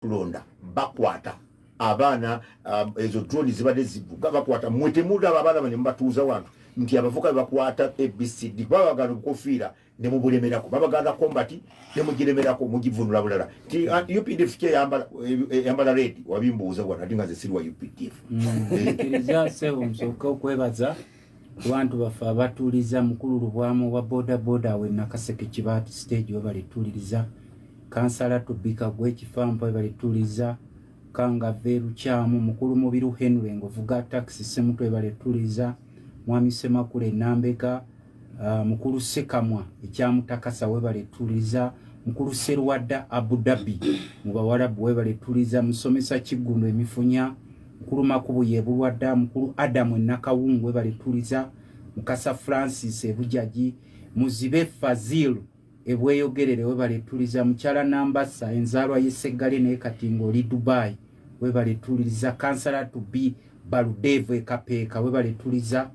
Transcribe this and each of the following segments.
tulonda bakwata abaana ezo drone zibadde zivuga bakwata mwetemuda abaana bane mbatuuza wantu nti abavuka bakwata ABCD babagana okufiira ne mubulemerako babagana combat ne mugiremerako mugivunula bulala ti UPDF ke yambala red wabimbuuza bwana ndinga ze sirwa UPDF kiriza sewo msoka okwebaza abantu bafa batuliza mukulu lubwamu wa boda we nakaseke kibati stage we bali tuliriza kansala tubika gwekifampo we bali tuliza kanga veru kyamu mukulu mubiru Henry ngovuga taxi semutwe we bali tuliza mwami Semakule Nambeka mukulu Sekamwa ekyamutakasa we bali tuliza mukulu Serwada Abu Dhabi mubawarabu we bali tuliza musomesa Kigundo emifunya mukulu Makubu Yebulwadda mukulu Adamu Nakawungu we bali tuliza mukasa Francis ebujaji muzibe Fazil ebweyogerere we bali tuliza mukyala Nambasa enzalwa yesegale ne katingo li Dubai we bali tuliza kansala to be Baludevu ekapeka we bali tuliza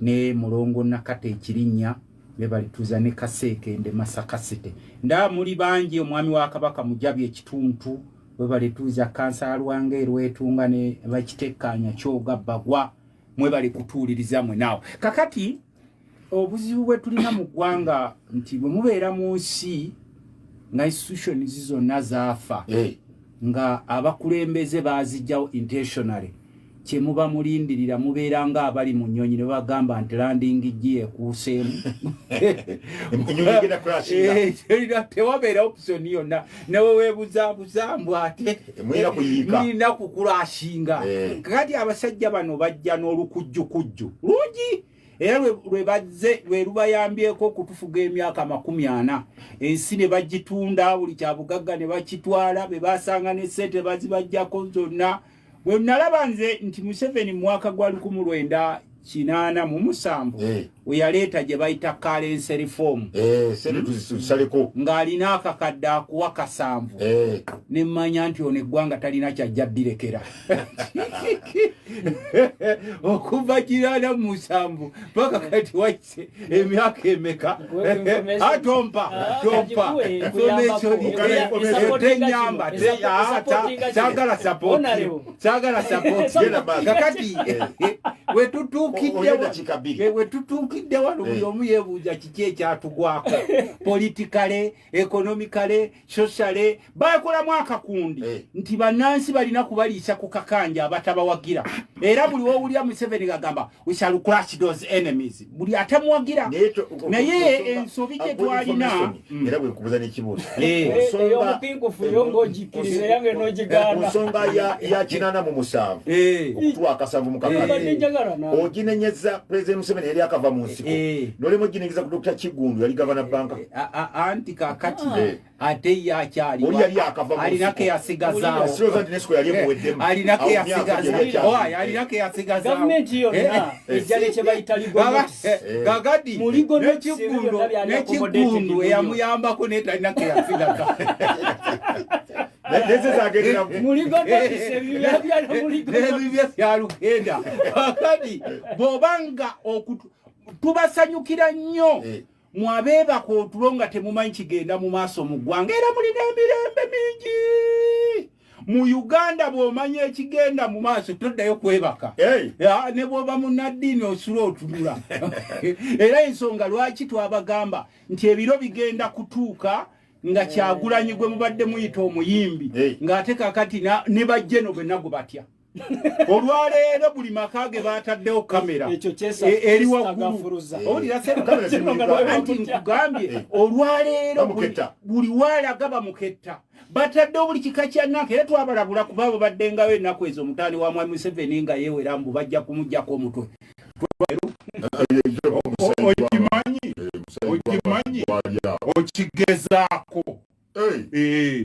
ne mulongo nakate ekirinya we bali tuza ne kaseke ende masakasite nda muri bangi omwami wa kabaka mujabye ekituntu we bali tuza kansala lwange rwetunga ne bakitekanya kyoga bagwa mwe bali kutuliriza mwe nawo kakati obuzibu bwe tulina mu gwanga nti bwe mubeera mu nsi nga institution zizo nazafa nga abakulembeze bazijjawo intentionally kye muba mulindirira mubeera nga abali mu nnyonyi ne bagamba nti landing giye kuuseemu ennyonyi genda crashinga tewabeera option yonna newe weebuzaabuzambu ate mulina kukurashinga kakati abasajja bano bajja n'olukujjukujju lungi era lwe bazze lwe lubayambyeko okutufuga emyaka 40 ensi ne bagitunda buli kyabugagga ne bakitwala be basanga ne sente bazibajjako zonna bwe nalaba nze nti Museveni mwaka gwa 1987 uyaleeta gye bayita currency reform sente tuzisaleko ng'alina akakadde akuwa kasanvu ne mmanya nti ono eggwanga talina kyajja ddirekera okuva kirana mu 7 paka kati waise emyaka emeka atompa tenyamba sagala support kakati wetutukidde wano buli omu yeebuuza kiki ekyatugwako politikale ekonomikale sociale bakolamu akakundi nti bannansi balina kubaliisa ku kakanja abatabawagira era buli wowulya Museveni gagamba we shall crush those enemies buli atamuwagira naye ensobi gye twalina era bwe kubuza n'ekibuuzo omupinkufu yongojikiriza yange n'ogigaana ensonga ya 87 okutwa akasanvu mu kakati oginenyeza President Museveni yali akava mu nsiko nolemo ginegeza ku Dr. Kigundu yali governor banka anti kakati ate yakyali yali akava mu alinake yasigazaawo alinake yasigazaawo government yonna ejjale kye bayita gagadi muligo n'ekigundu eyamuyambako n'etalinake yasigaza byalugenda kakati bw'obanga tubasanyukira nnyo mwabeebaka otulo nga temumanyi kigenda mu maaso mu ggwanga era mulina emirembe mingi mu Uganda bw'omanya ekigenda mu maaso toddayo kwebaka ne bw'oba munnaddiini osula otunula era ensonga lwaki twabagamba nti ebiro bigenda kutuuka nga Kyagulanyi gwe mubadde muyita omuyimbi ng'ate kakati ne bajjeno bwenna gwe batya olwaleero buli makage bataddewo kamera eri waggulu anti nkugambye olwaleero buli walaga bamuketta bataddewo buli kika kya Nanka era twabalabula kuba abo baddengawo ennaku ezo omutaani wa Mwami Museveni nga yeewera mbu bajja kumuggyako omutwe okimanyi okigezaako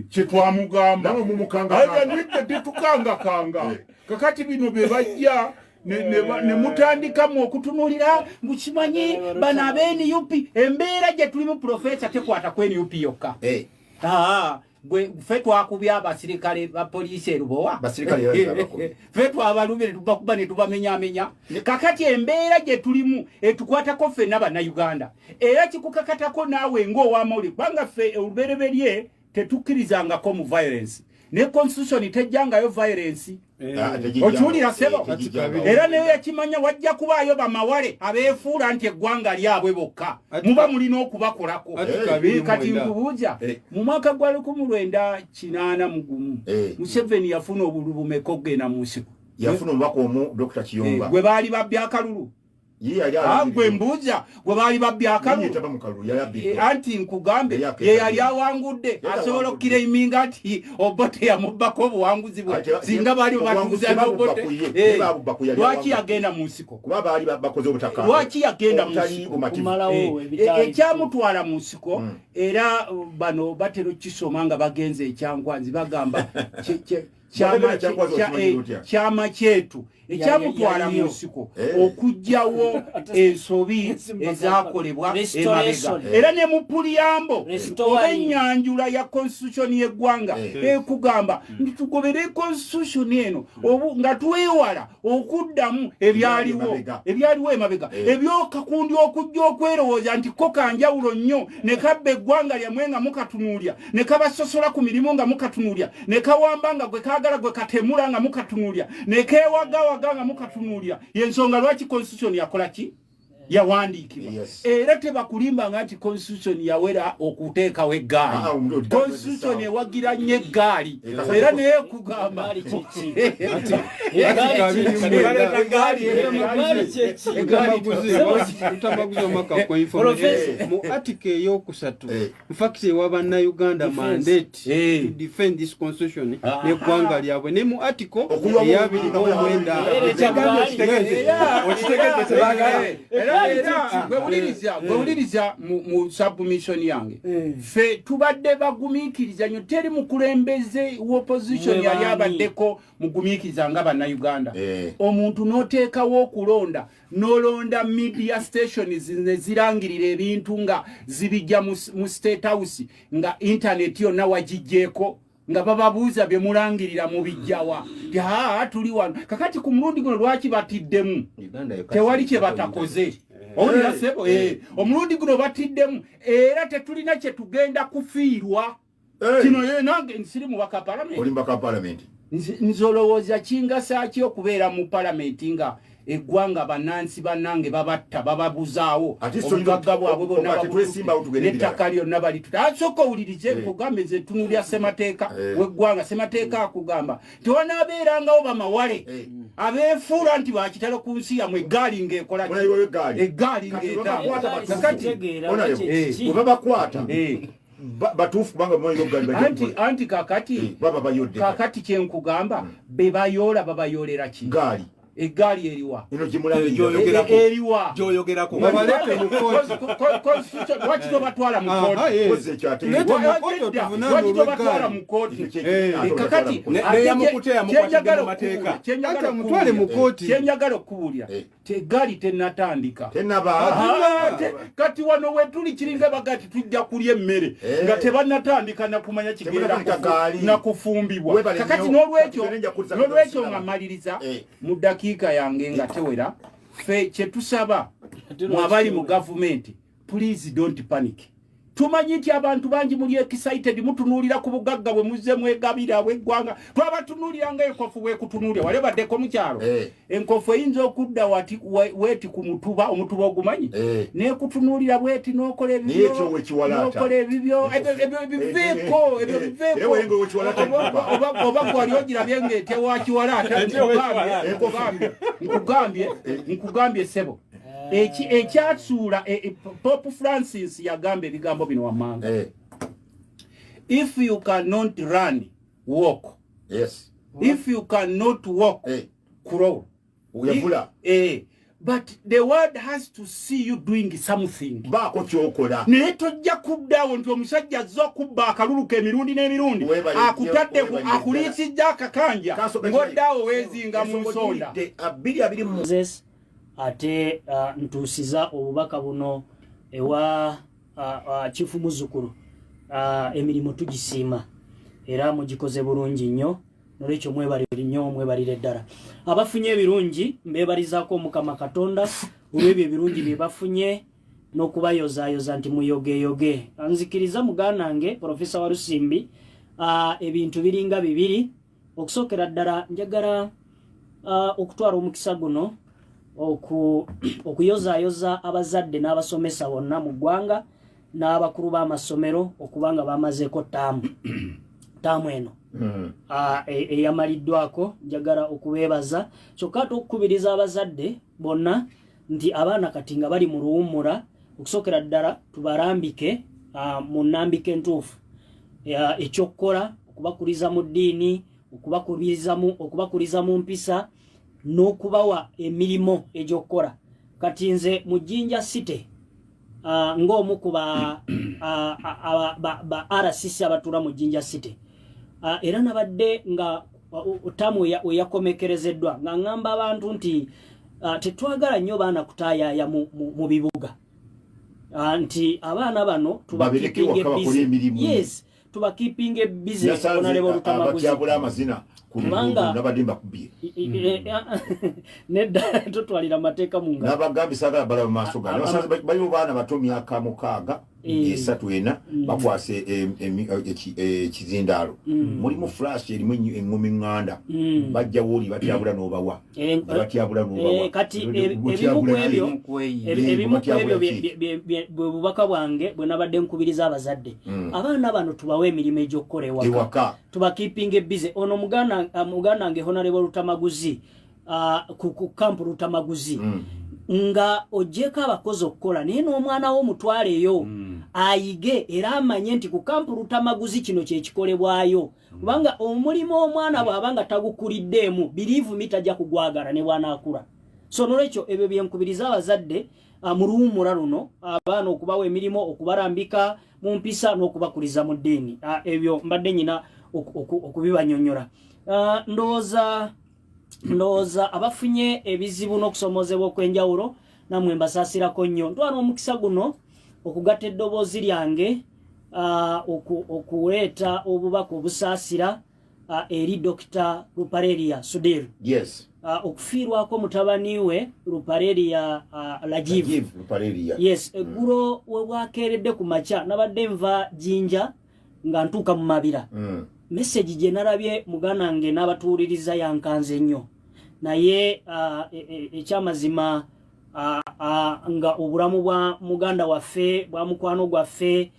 kyetwamugamba tetukangakanga kakati bino bye bajja ne mutandikamu okutunulira mukimanyi bano ab'NUP embeera gye tulimu Profesa tekwata ku NUP yokka gwe ffe twakubya abasirikale ba poliisi erubowa ffe twabalumire tubakuba ne tubamenyamenya kakati embeera gye tulimu etukwatako ffenna bannayuganda era kikukakatako naawe ng'owamawulire kubanga ffe olubereberye tetukkirizangako mu violence ne constitution tejjangayo violence okiwulira sebo era neyo yakimanya wajja kubaayo bamawale abeefuula nti eggwanga lyabwe bokka muba mulina okubakolako kati nkubuuza mu mwaka gwa 1981 Museveni yafuna obulubumeko okugenda mu nsiko yafuna omubaka omu Dr. Kiyomba gwe baali babbi akalulu gwe mbuuza gwe baali babbi akalulu anti nkugambe ye yali awangudde asobola okukiraiminga nti Obote yamubbako obuwanguzi bwe singa baali batuuza n'Obote lwaki yagenda mu nsiko lwaki yagenda mu nsiko ekyamutwala mu nsiko era bano batera okukisoma nga bagenze ekyangwanzi bagamba kyama kyetu ekyamutwala mu nsiko okujjawo ensobi ezakolebwa emabega era ne mu Puliyambo oba ennyanjula ya constitution y'eggwanga ekugamba nti tugobere constitution eno nga twewala okuddamu ebyaliwo emabega ebyokakundi okujja okwerowooza nti ko kanjawulo nnyo ne kabba eggwanga lyamwe nga mukatunuulya ne kabasosola ku mirimu nga mukatunuulya ne kawamba nga gwe kaagala gwe katemula nga mukatunuulya ne keewagawa ganga mukatunuulya yensonga lwaki constitution yakola ki yawandiikibwa era tebakulimba ngati constitution yawera okuteekawo eggaali constitution ewagira nnyo eggaali era naye kugamba mu article eyokusatu mfakiti ewaba Uganda mandate to defend this constitution n'eggwanga lyabwe ne mu article eyabiri n'omwenda gwewuliriza mu submission yange fe tubadde bagumiikiriza nnyo teri mukulembeze opposition yali abaddeko mugumiikiriza nga bannayuganda omuntu n'oteekawo okulonda nolonda media stations nezirangirira ebintu nga zibijja mu State House nga internet yonna wagijjeeko nga bababuuza bye mulangirira mu bijjawa tuli wano kakati ku mulundi guno lwaki batiddemu tewali kye batakoze owulira sebo omulundi guno batiddemu era tetulina kye tugenda kufiirwa kino nange nsiri mu baka palamenti nzolowooza kingasa ki okubeera mu palamenti nga eggwanga bannansi bannange babatta bababuzaawo obugagga bwabwe bonna n'ettaka lyonna balituta asooka owulirize kugambe ze tunulya ssemateeka w'eggwanga ssemateeka akugamba tewanaabeerangawo bamawale abeefuula nti bakitalo ku nsi yamwe eggaali ng'ekola eggaali ng'eta babakwata batuufu kubanga anti kakati kyenkugamba be bayoola babayoolera ki eggaali eriwa eriwa gyoyogerako babalete mu kooti lwaki tobatwala mu kooti kakati kyenjagala okubuulira teggaali tenatandika kati wano wetuli kiringa bagati tujja kulya emmere nga tebanatandika nakumanya kigenda nakufumbibwa kakati n'olwekyo nga maliriza mu dakiika yange nga tewera fe kyetusaba mwabali mu gavumenti please don't panic tumanyi nti abantu bangi muli excited mutunuulira ku bugagga bwe muzze mwegabira bw'eggwanga twabatunuulira nga enkofu bwekutunuulira wale baddeko mu kyalo enkofu eyinza okudda weeti ku mutuba omutuba ogumanyi nekutunuulira bweti n'okola ebibyo biveeko oba gwali ogirabye ng'etyewakiwalaata nkugambye sebo ekyatsuula Pope Francis yagamba ebigambo bino wammanga if you cannot run walk if you cannot walk crawl but the world has to see you doing something baako kyokola naye tojja kuddaawo nti omusajja azza okubba akaluluka emirundi n'emirundi akutadde akuliisijja akakanja ng'oddaawo weezinga mu nsonda ate ntuusiza obubaka buno ewa chifu muzukulu emirimu tugisiima era mugikoze bulungi nnyo nolwekyo mwebalire nnyo mwebalire ddala abafunye ebirungi mbebalizaako Mukama Katonda olw'ebyo ebirungi bye bafunye n'okubayozaayoza nti muyogeyoge nzikiriza muganange Profesa Walusimbi ebintu biringa bibiri. Okusokera ddala njagala okutwala omukisa guno okuyoza abazadde n'abasomesa bonna mu ggwanga n'abakulu b'amasomero okubanga bamazeeko taamu eno eyamaliddwako. Njagala okubeebaza kyokka ate okukubiriza abazadde bonna nti abaana kati nga bali mu luwummula okusokera ddala tubalambike mu nnambika entuufu ekyokukola okubakuliza mu ddiini okubakuliza mu mpisa n'okubawa emirimu egy'okukola. Kati nze mu Jinja City ng'omu ku ba RCC abatuula mu Jinja City era nabadde nga tamu weyakomekerezeddwa nga ngamba abantu nti tetwagala nnyo baana kutayaaya mu bibuga nti abaana bano tubakeepinge busy onaleba olutamaguzi kubanga nabadimba kubye nedda totwalira amateeka mu ngalo nabagambi sagala balaba maaso gano basanze baliwo baana bato myaka 6 3 bakwase ekizindaalo mulimu flash erimu engumi nganda bajja woli batyabula n'obawa kati ebimu ku ebyo bubaka bwange bwe nabadde nkubiriza abazadde abaana bano tubawe emirimu egy'okukola ewaka tubakeepinge busy. Ono muganda nge Honorable Lutamaguzi ku kampu Lutamaguzi nga ojeko abakozi okukola naye n'omwana w'omutwaleyo ayige era amanye nti ku kampu Lutamaguzi kino kyekikolebwayo kubanga omulimu omwana bw'abanga tagukuliddeemu biriivu mitajja kugwagala ne bw'anaakula. So nolwekyo ebyo byenkubiriza abazadde mu luwummula luno abaana okubawa emirimu okubalambika mu mpisa n'okubakuliza mu ddiini. Ebyo mbadde nyina okubibanyonnyola. Ndowooza abafunye ebizibu n'okusomozebwa okwenjawulo namwe mbasaasirako nnyo. Ntwala omukisa guno okugatta eddoboozi lyange okuleeta obubaka obusaasira eri Dr. Ruparelia Sudir. Yes. Okufiirwako mutabani we Ruparelia Lajiv. Ruparelia. Yes. Eggulo we bwakeeredde ku makya nabadde nva Jinja nga ntuuka mu Mabira. Message gye narabye muganda nge n'abatuuliriza yankanze nnyo. Naye ekyamazima nga obulamu bwa muganda waffe bwa mukwano gwaffe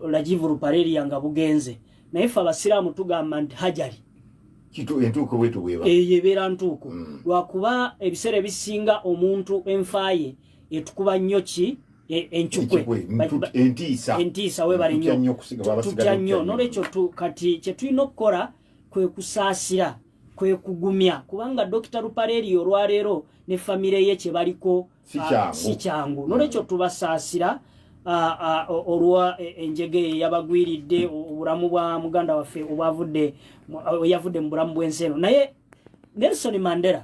Lajivu Ruparelia nga bugenze. Naye ffe abasiraamu tugamba nti hajari kito entuuko bwetu bweba yebeera ntuuko lwakuba ebiseera ebisinga omuntu enfaaye etukuba nnyo ki enchukwe entiisa webale nnyo tutya nnyo. Nolwekyo kati kye tulina okukola kwe kusaasira kwe kugumya kubanga Dr. Ruparelia olwaleero ne famire ye kye baliko si kyangu. Nolwekyo tubasaasira olwa enjege yabagwiridde obulamu bwa muganda waffe yavudde mu bulamu bw'ensi eno. Naye Nelson Mandela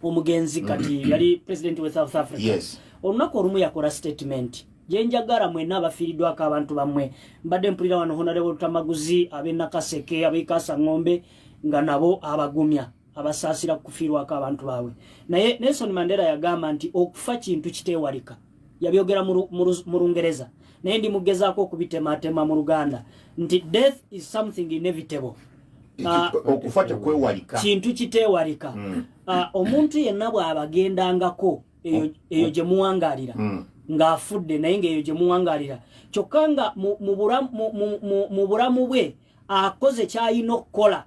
omugenzi kati yali president wa South Africa. Yes. Olunaku olumu yakola statement gyenjagala mwenna abafiiriddwako abantu bammwe. Mbadde mpulira wano Honorable Lutamaguzi ab'e Nakaseke ab'e Kasangombe nga nabo abagumya abasaasira kufiirwako abantu baabwe. Naye Nelson Mandela yagamba nti okufa kintu kiteewalika. Yabyogera mu Lungereza naye ndi mugezaako okubitematema mu Luganda nti death is something inevitable. Okufa tekwewalika kintu kiteewalika. Omuntu yenna bw'abagendangako eyo gye muwangalira ng'afudde naye ng'eyo gye muwangalira kyokka nga mu bulamu bwe akoze ky'alina okukola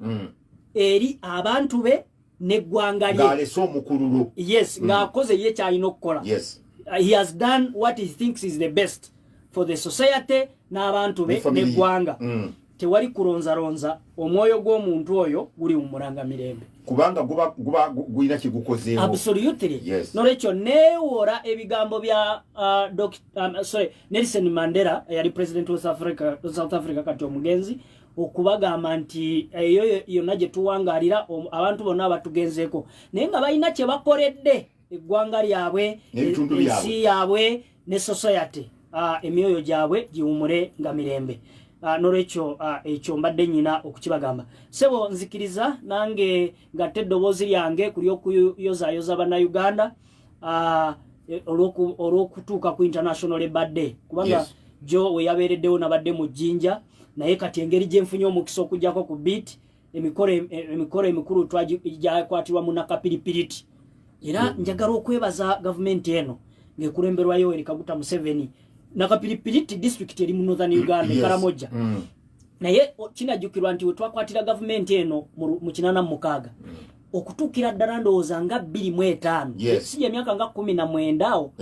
eri abantu be n'eggwanga lye ng'alese omukululo. Yes, ng'akoze ye ky'alina okukola. Yes. He has done what he thinks is the best for the society n'abantu be n'eggwanga. Tewali kulonzalonza omwoyo gw'omuntu oyo guli mu mulanga mirembe kubanga guba gulina kigukozeewo. Absolutely. Yes. Nolwekyo neewora ebigambo bya Nelson Mandela yali president wa South Africa kati omugenzi okubagamba nti eyo yonna gye tuwangalira abantu bonna abatugenzeeko naye nga balina kye bakoledde eggwanga lyabwe ensi yaabwe ne society emyoyo gyabwe giwumule nga mirembe. Nolwekyo ekyo mbadde nyina okukibagamba. Sebo nzikiriza nange ngatte eddoboozi lyange kuli okuyozaayoza bannayuganda olw'okutuuka ku International Labour Day kubanga jo we yabeereddewo nabadde mu Jinja naye kati engeri gyenfunye omukisa okujjako ku beat emikoro emikulu twagikwatirwa mu nakapiripiriti era njagala okwebaza gavumenti eno ng'ekulemberwa Yoweri Kaguta Museveni. Nakapiripiriti district eri mu Northern Uganda Karamoja naye kinajjukirwa nti we twakwatira gavumenti eno mu 86 okutuukira ddala ndowooza nga 25 si emyaka nga 19 awo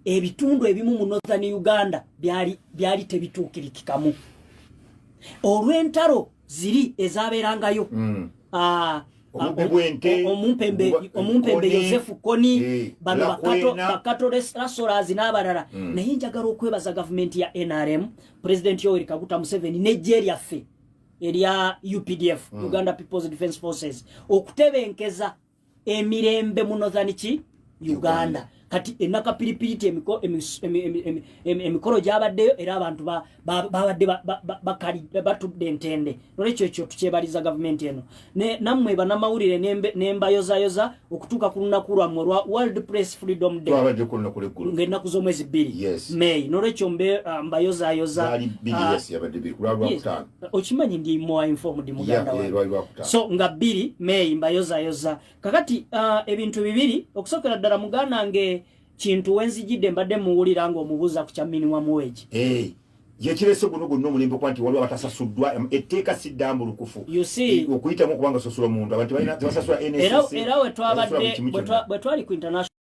ebitundu ebimu mu Northern Uganda byali tebituukirikikamu olw'entalo ziri ezaabeerangayo omumpembe Yosefu Koni bano bakato Rasolas n'abalala naye njagala okwebaza gavumenti ya NRM President Yoweri Kaguta Museveni n'ejje lyaffe erya UPDF Uganda People's Defence Forces okutebenkeza emirembe mu Northern Uganda kati enakapiripiriti emikolo gyabaddeyo era abantu babadde bakali batudde entende nolekyo ekyo tukyebaliza gavumenti eno nammwe banamawulire nembayozayoza okutuuka ku lunaku lwammwe lwa World Press Freedom Day ng'ennaku z'omwezi 2 May nolekyo mbayozayoza okimanyi ndi more informed muganda wange so nga 2 May mbayozayoza kakati ebintu bibiri okusokera ddala muganda nge kintu wenzijidde mbadde muwulira nga omubuuza ku kya minimum wage yekirese guno omulimbo kwanti waliwo batasasuddwa etteeka siddambu lukufu okuyitamu okubanga sosula omuntu abantu balina tebasasula NSS era wetwabadde bwe twali ku international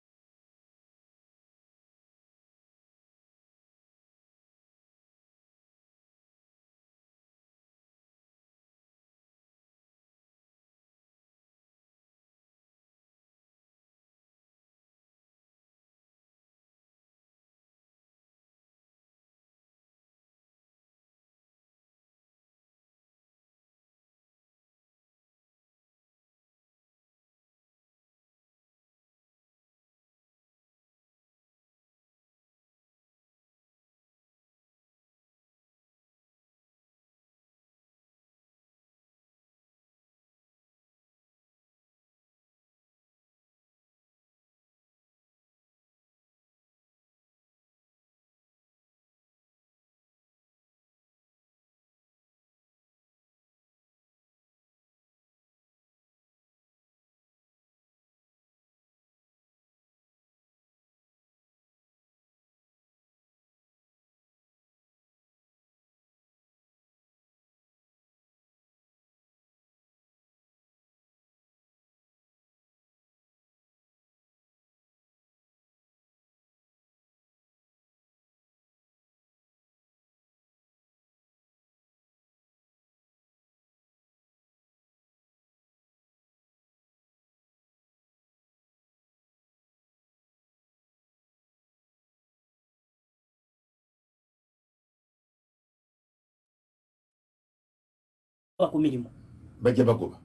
kumirimu bajja bagoba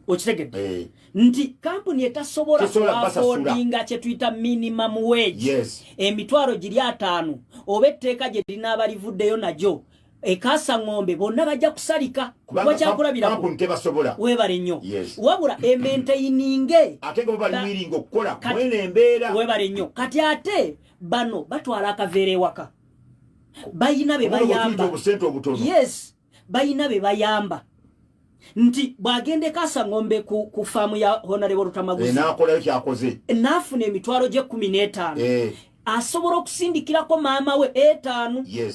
okitegedde nti kampuni etasobola affordinga kye tuyita minimum wage emitwalo giri 5 oba etteeka gye linaaba livuddeyo najo ekasa ng'ombe bonna bajja kusalika wakyakulabirako tebasobola webale nnyo wabula ementaininge ate nga bali wiringa okukola mwene embeera webale nnyo kati ate bano batwala akaveera ewaka bayina be bayamba bayina be bayamba nti bwagende kasa ngombe ku faamu ya Honorable Rutamaguzi nakola kyakoze nafuna emitwalo gye 15 asobola okusindikirako maama we 5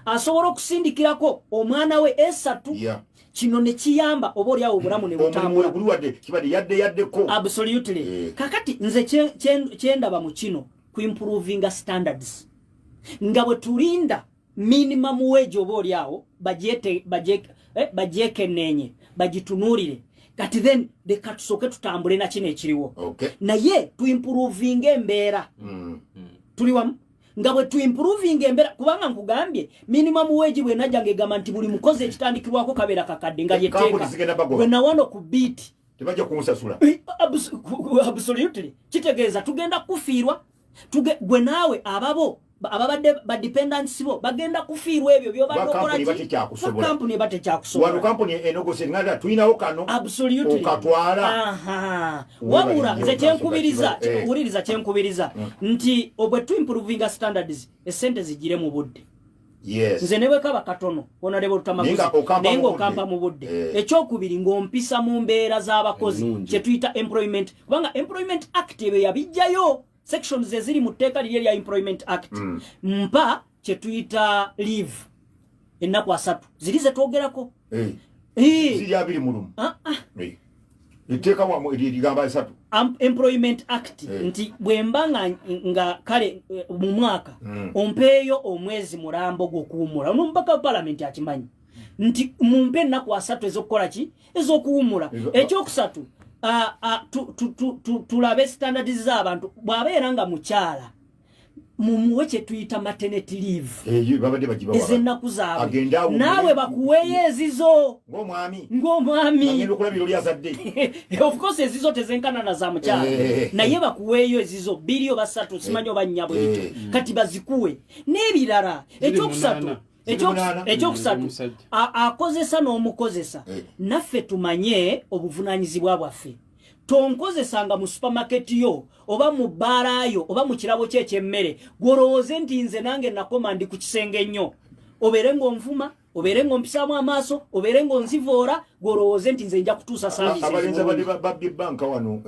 asobola okusindikirako omwana we 3 kino ne kiyamba oba oli awo obulamu ne butambula kibadde yaddeko absolutely kakati nze kyendaba mu kino ku improving standards nga bwe tulinda minimum wage oba oli awo bajekenenye bajitunulire kati then leka tusooke tutambule na kino ekiriwo naye tu improving embeera tuli wamu nga bwe tu improving embeera kubanga nkugambye minimum wage bwe najja ngegamba nti buli mukozi ekitandikirwako kabeera kakadde nga lyeteeka bwe nawano ku beat tebajja kumusasula absolutely kitegeeza tugenda kufiirwa gwe naawe ababadde ba dependents bo bagenda kufiirwa ebyo byobadde okola kampuni batekyakusobola wano kampuni enogose ngada tuyinawo kano absolutely okatwala wabula nze kyenkubiriza wuliriza kyenkubiriza nti obwe tu improving standards esente zigire mu budde nze ne bwekaba katono Honorable Lutamaguzi nenga okampa mu budde ekyokubiri ng'ompisa mu mbeera z'abakozi kye tuyita employment kubanga employment act ebe yabijjayo sections eziri mu tteeka lirye lya employment act mpa kye tuyita leave ennaku 3 ziri ze twogerako ziri 2 mu lumu Iteka wa ligamba 3 employment act nti bwembanga nga kale mu mwaka ompeyo omwezi mulambo gokuumula no mpaka parliament akimanyi nti mumpe naku 3 ezokola ki ezokuumula ekyokusatu tulabe standards z'abantu bwabeeranga mukyala mumuwe kye tuyita maternity leave babadde bagibawa ezennaku zaabwe naawe bakuweeyo ezizo ng'omwami agenda okulabira oli azadde of course ezizo tezenkana na za mukyala naye bakuweeyo ezizo 2 oba 3 simanyi oba nnyabo kati bazikuwe n'ebirala ekyokusatu akozesa n'omukozesa naffe tumanye obuvunaanyizibwa bwaffe tonkozesanga mu supermarket yo oba mu barayo oba mu kirabo ky'emmere gwolowooze nti nze nange nakoma ndi ku kisenge nnyo obeere ng'onvuma obeere ng'ompisaamu amaaso obeere ng'onzivoora gwolowooze nti nze nja kutuusa services abalenzi abadde babbi banka wano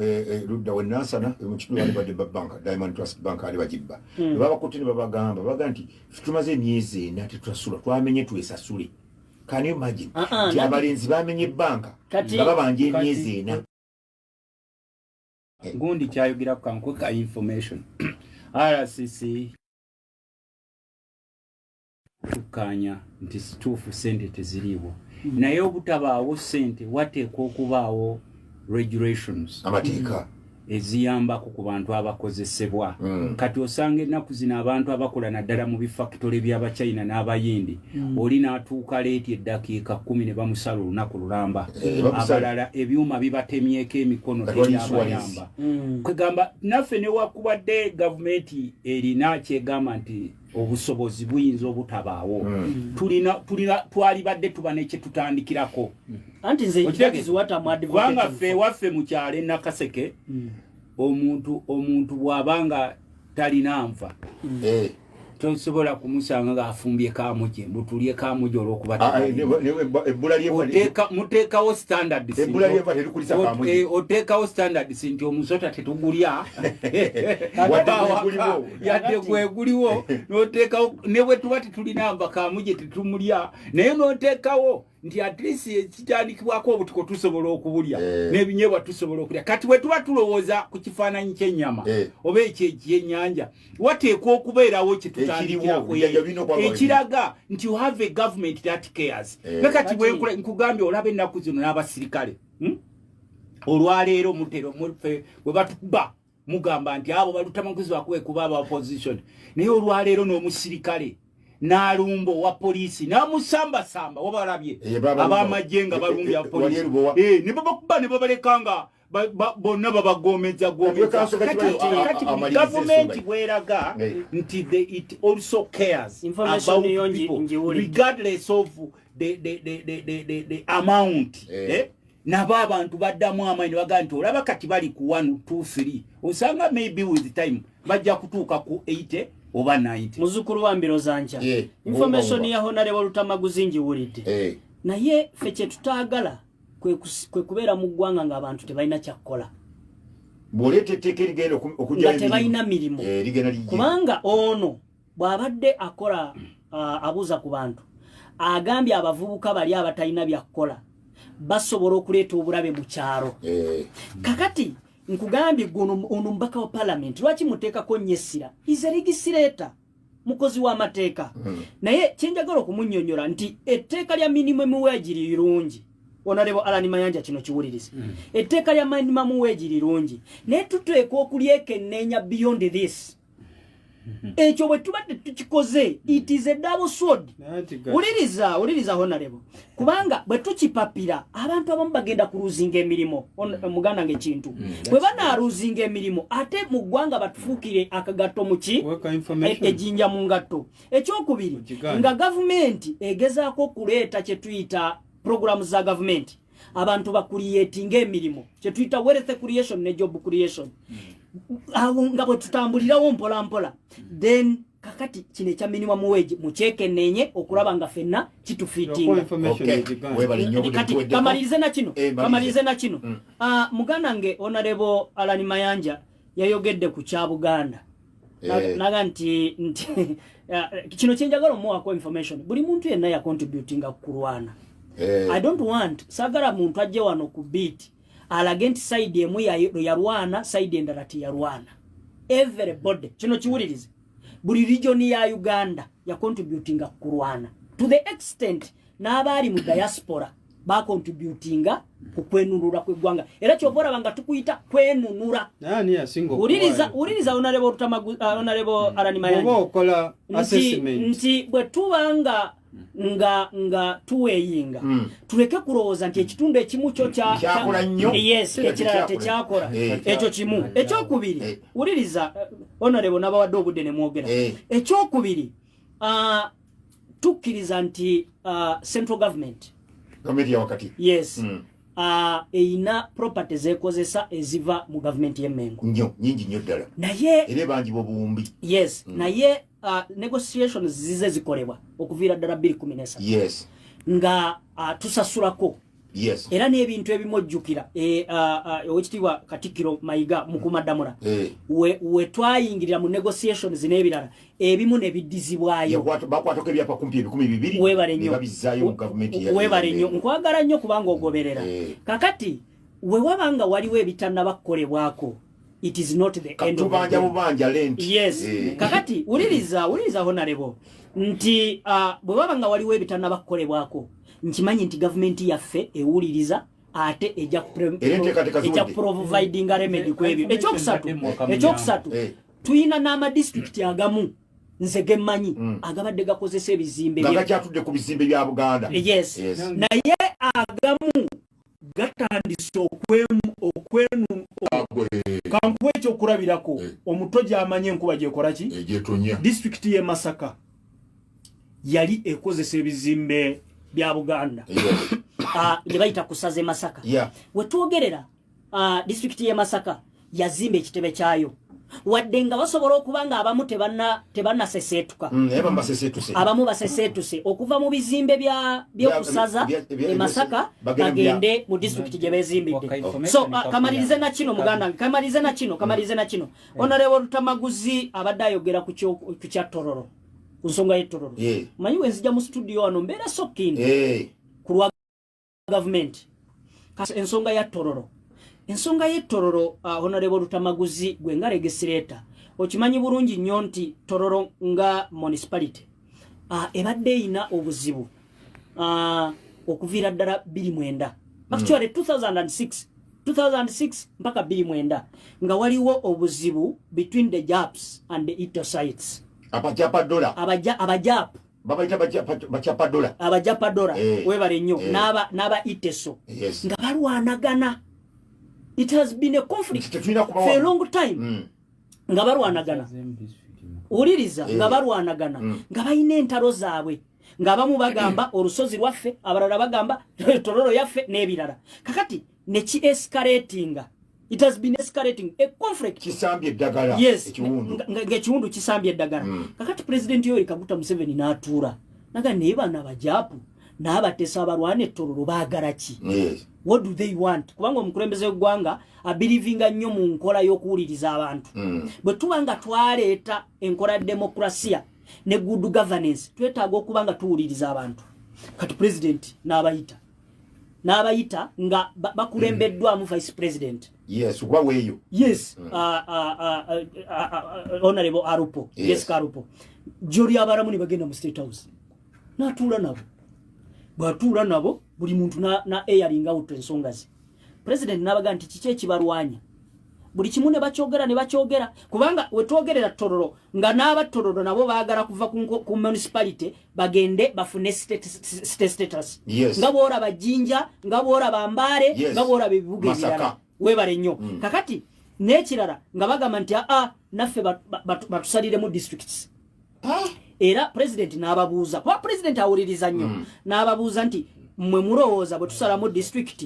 ludda wennansana mu kitundu ali badde banka Diamond Trust Bank ali bagibba babakutte ne babaga nti tumaze emyezi 4 tetusasula twamenye twesasule can you imagine nti abalenzi bamenye banka nga babanja emyezi 4 Gundi kyayogera kankweka information RCC tukanya nti situfu sente teziriwo naye obutabaawo sente wateekwa okubaawo regulations amateeka eziyambako ku bantu abakozesebwa kati osanga ennaku zino abantu abakola naddala mu bifactory by'abachina n'abayindi oli n'atuuka leeti eddakiika 10 ne bamusala olunaku lulamba abalala ebyuma bibatemyeko emikono tebyabayamba kwegamba naffe newakubadde gavumenti erina kyegamba nti obusobozi buyinza obutabaawo twalibadde tuba nekyetutandikirako anti nze ekijagizi kubanga ffe waffe mu kyalo Nakaseke omuntu bw'abanga talina nva tosobola kumusanga ng'afumbye kaamuje mbutulye kaamuje olw'okuba muteekawo standards oteekawo standards nti omusota tetugulya yadde gweguliwo n'oteekawo ne bwe tuba tetulina nva kaamuje tetumulya naye n'oteekawo nti at least ekitandikibwako obutiko tusobola okubulya n'ebinyeebwa tusobola okulya kati bwe tuba tulowooza ku kifaananyi ky'ennyama oba ekyennyanja wateekwa okubeerawo kyetutandikirako ekiraga nti you have a government that cares kati nkugambye olaba ennaku zino n'abasirikale olwaleero mutero bwe batukuba mugamba nti abo Lutamaguzi bakuwe kuba aba opposition naye olwaleero n'omusirikale n'alumbo wa polisi n'amusambasamba wabalabye ab'amajje nga balumbya polisi ne babakuba ne babalekanga bonna babagomeza gavumenti bweraga nti it also cares about people regardless of the amount nabo abantu baddamu amaanyi baga nti olaba kati bali ku 1 2 3 osanga maybe with time bajja kutuuka ku 80 oba 90 muzukuru wa mbiro zanja information ya Honorable Lutamaguzi njiwulidde naye ffe kye tutaagala kwe kubeera mu ggwanga ng'abantu tebalina kyakkola bw'oleeta etteeka erigenda okujja tebalina mirimu kubanga ono bw'abadde akola abuuza ku bantu agambye abavubuka bali abatalina byakkola basobola okuleeta obulabe mu kyalo kakati nkugambye ono mbaka wa parliament lwaki muteekako nnyessira is a legislator mukozi w'amateeka naye kyenjagala okumunnyonnyola nti etteeka lya minimum wage lirungi Honorable Alan Mayanja kino kiwuliriza etteeka lya minimum wage lirungi naye tuteekwa okulyekenneenya beyond this ekyo bwe tubadde tukikoze it is a double sword uliriza Honorable kubanga bwe tukipapira abantu abamu bagenda kuluzinga emirimu muganda ng'ekintu bwe banaaluzinga emirimu ate mu ggwanga batufuukire akagato muki ejjinja mu ngatto ekyokubiri nga gavumenti egezaako okuleeta kye tuyita programu za gavumenti abantu bakuliyetinga emirimu kye tuyita wealth creation ne job creation awo nga bwe tutambulirawo mpola mpola then kakati kino ekya minimum wage mucheke nenye okulaba nga fenna kitufitinga kati kamalirize na kino muganda nge Honorable Alani Mayanja yayogedde ku kya Buganda naga nti kino kyenjagala omuwako information buli muntu yenna ya contributinga kulwana I don't want sagala muntu ajje wano ku beat alage nti side emu yarwana side endala tiyarwana everybody kino kiwulirize buli region ya Uganda ya contributinga kulwana to the extent n'abali mu diaspora ba contributinga ku kwenunura kw'eggwanga era kyovora banga tukuyita kwenunura nani yasingo uliriza Honorable Alani Mayanja okola assessment nti bwe tubanga nga tuweyinga tuleke kulowooza nti ekitundu ekimu kyo kyakola nnyo yes ekirala tekyakora ekyo kimu ekyokubiri uliriza Honorable n'abawadde obudde ne mwogera ekyokubiri tukkiriza nti central government ya wakati yes eina properties ekozesa eziva mu government y'Emmengo nyingi nnyo ddala naye era bangi bobumbi yes naye negotiations zize zikolebwa okuviira ddala 2017 yes nga tusasulako yes era n'ebintu ebimojjukira owekitiibwa Katikkiro Mayiga mukumaddamula we twayingirira mu negotiations n'ebirala ebimu ne biddizibwayo bakwatako ebyapa kumpi 200 babizaayo mu government webale nnyo nkwagala nnyo kubanga ogoberera kakati we wabanga waliwo ebitannabakkolebwako it is not the end of the bubanja lent yes kakati uliriza Honorable nti bwe wabanga waliwo ebitannabakkolebwako nkimanyi nti government yaffe ewuliriza ate eja providing a remedy kwebyo ekyokusatu tuyina n'ama district agamu nze gemmanyi agabadde gakozesa ebizimbe gakyatudde ku bizimbe bya Buganda yes naye agamu gatandise okwenu kankuwa ekyokulabirako omuto gy'amanye enkuba gyekola ki district y'e Masaka yali ekozesa ebizimbe bya Buganda ne bayita kusaze Masaka wetwogerera district y'e Masaka yazimba ekitebe kyayo wadde nga basobola okubanga abamu tebannaseseetuka abamu baseseetuse okuva mu bizimbe by'okusaza e Masaka bagende mu district gye beezimbidde so kamalirize na kino muganda kamalirize na kino Honorable Rutamaguzi abadde ayogera ku kya Tororo ku nsonga y'Etororo manyi wenzija mu studio wano mbeera sokkindi ku lwa government ensonga ya Tororo Honorable Rutamaguzi gwe nga legislator okimanyi bulungi nnyo nti Tororo nga municipality ebadde ina obuzibu okuviira ddala 29 actually 2006 mpaka 29 nga waliwo obuzibu between the Japs and the Ito sites abajap abajapadola webale nnyo n'aba Iteso nga balwanagana. It has been a conflict for a long time. Nga balwanagana uliriza nga balwanagana nga bayina entalo zaabwe nga abamu bagamba olusozi lwaffe abalala bagamba Tororo yaffe n'ebirala kakati ne escalating. It has been escalating a conflict kisambye eddagala ekiwundu kisambye eddagala kakati President Yoweri Kaguta Museveni n'atuula naga naye bano abajapu n'abatesa abalwana Tororo baagala ki what do they want kubanga omukulembeze w'eggwanga abirivinga nnyo mu nkola y'okuwuliriza abantu bwe tubanga twaleeta enkola demokrasia ne good governance twetaaga okubanga tuwuliriza abantu kati president n'abayita nga bakulembeddwamu vice president weeyo Honorable Arupo Karupo jori abaramu ne bagenda mu State House n'atuula nabo bw'atuula nabo buli muntu na airing out ensonga ze president n'abaga nti kiki ekibalwanya buli kimu ne bakyogera kubanga wetwogerera Tororo nga n'aba Tororo nabo baagala kuva ku municipality bagende bafune status nga boora bajinja nga boora bambale nga boora bibuga ebirala webale nnyo kakati n'ekirala nga bagamba nti naffe batusalire mu districts era president n'ababuuza kuba president awuliriza nnyo n'ababuuza nti mmwe mulowooza bwe tusala mu district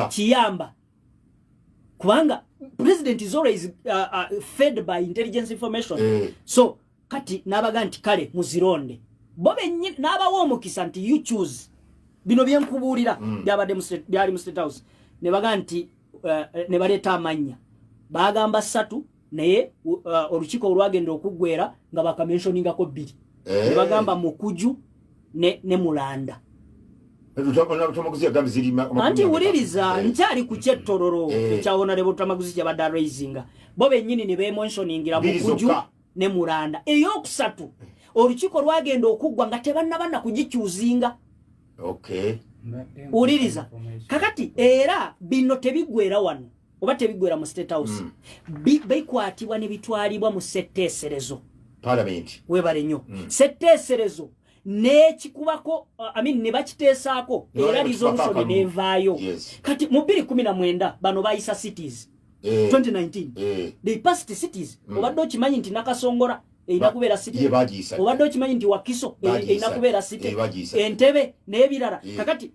kiyamba kubanga president is always fed by intelligence information so kati nabaga nti kale muzironde bobe nabawo omukisa nti you choose bino byenkubuulira byali mu State House ne baga nti ne baleta amanya bagamba 3 naye olukiiko olwagenda okuggwera nga bakamentioningako 2 ne bagamba Mukuju ne Mulanda anti wuliriza nkyali ku kyettororo ekyawona lebo tamaguzi kyabadde raisinga bo bennyini ne bementioningira Mukuju ne Mulanda eyokusatu olukiiko lwagenda okuggwa nga tebannabana kugikyuzinga wuliriza kakati era bino tebiggwera wano oba tebiggwera mu State House bikwatibwa ne bitwalibwa mu setteeserezo Parliament webale nnyo setteeserezo nekikubako ne bakiteesaako era resolution nevaayo kati mu 2019 bano bayisa cities 2019 they passed cities obadde okimanyi nti Nakasongola eina kubeera city obadde okimanyi nti Wakiso eina kubeera city Entebbe n'ebirala kakati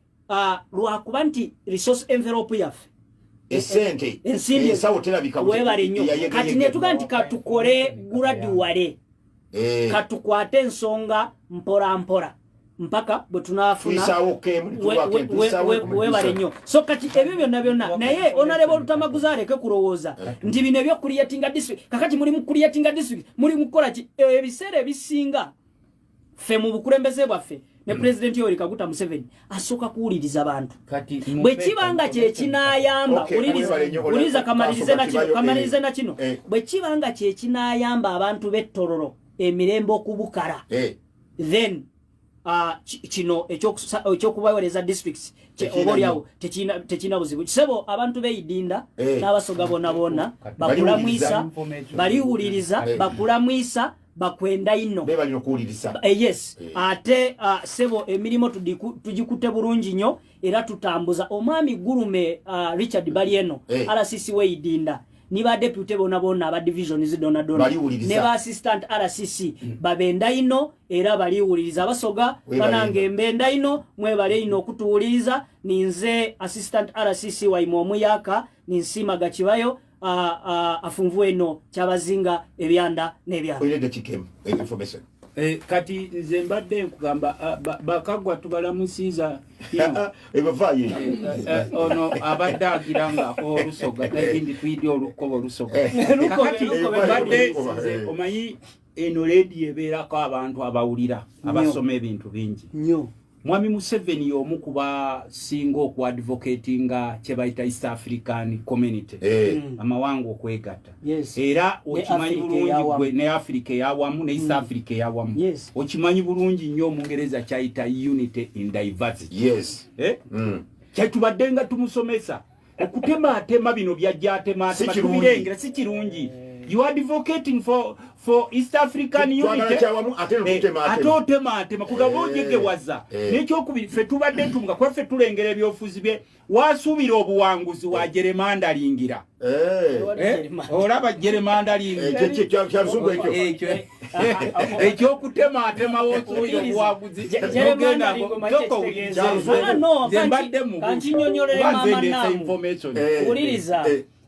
lwakuba nti resource envelope yaffe esente ensawo terabika webale nnyo kati netuga nti katukole gradually katukwate ensonga mpora mpora mpaka bwe tunafuna webale nnyo so kati ebyo byonna naye honorable Lutamaguzi aleke kulowooza nti bino ebyo creating district kakati muli mu creating district muli mu kukola ebiseera ebisinga ffe mu bukulembeze bwaffe ne president Yoweri Kaguta Museveni asooka kuwuliriza abantu bwe kibanga kyekinayamba wuliriza kamalirize na kino bwe kibanga kyekinayamba abantu b'ettororo emirembe okubukala then kino ekyokubawereza districts obolyawo tekina buzibu kisebo abantu beidinda n'abasoga bonna bakulamwisa baliwuliriza bakulamwisa bakwenda ino bebalino kuwuliriza yes ate sebo emirimu tugikute bulungi nnyo era tutambuza omwami Gurume Richard Balieno RCC weidinda niba deputy bonna aba divisions dona ne ba assistant RCC babenda ino era baliwuliriza abasoga banange mbenda ino mwebale ino okutuwuliriza ninze assistant RCC waimo omuyaka ninsimaga kibayo afunvu eno kyabazinga ebyanda n'ebyanda information kati nze mbadde nkugamba bakagwa tubalamusiiza ono abadde agiranga olusoga ebindi twidde olukoba olusoga kakati mbadde omanyi eno ledi ebeerako abantu abawulira abasoma ebintu bingi nnyo Mwami Museveni y'omu kuba singa okuadvocatinga kye bayita East African Community amawanga okwegatta era okimanyi bulungi gwe ne Africa eyawamu ne East Africa eyawamu okimanyi bulungi nnyo Omungereza kyayita unity in diversity kyetubadde nga tumusomesa okutematema bino byajjatema tubirengera si kirungi you are advocating for East African unity atotema kugabonjege waza nekyokubiri fe tubadde tunga kwa fe tulengera ebyofuzi bye wasubira obuwanguzi wa Jeremandalingira olaba Jeremandalingira ekyo kutema wosubira obuwanguzi kanchinyonyolere mama namu uliriza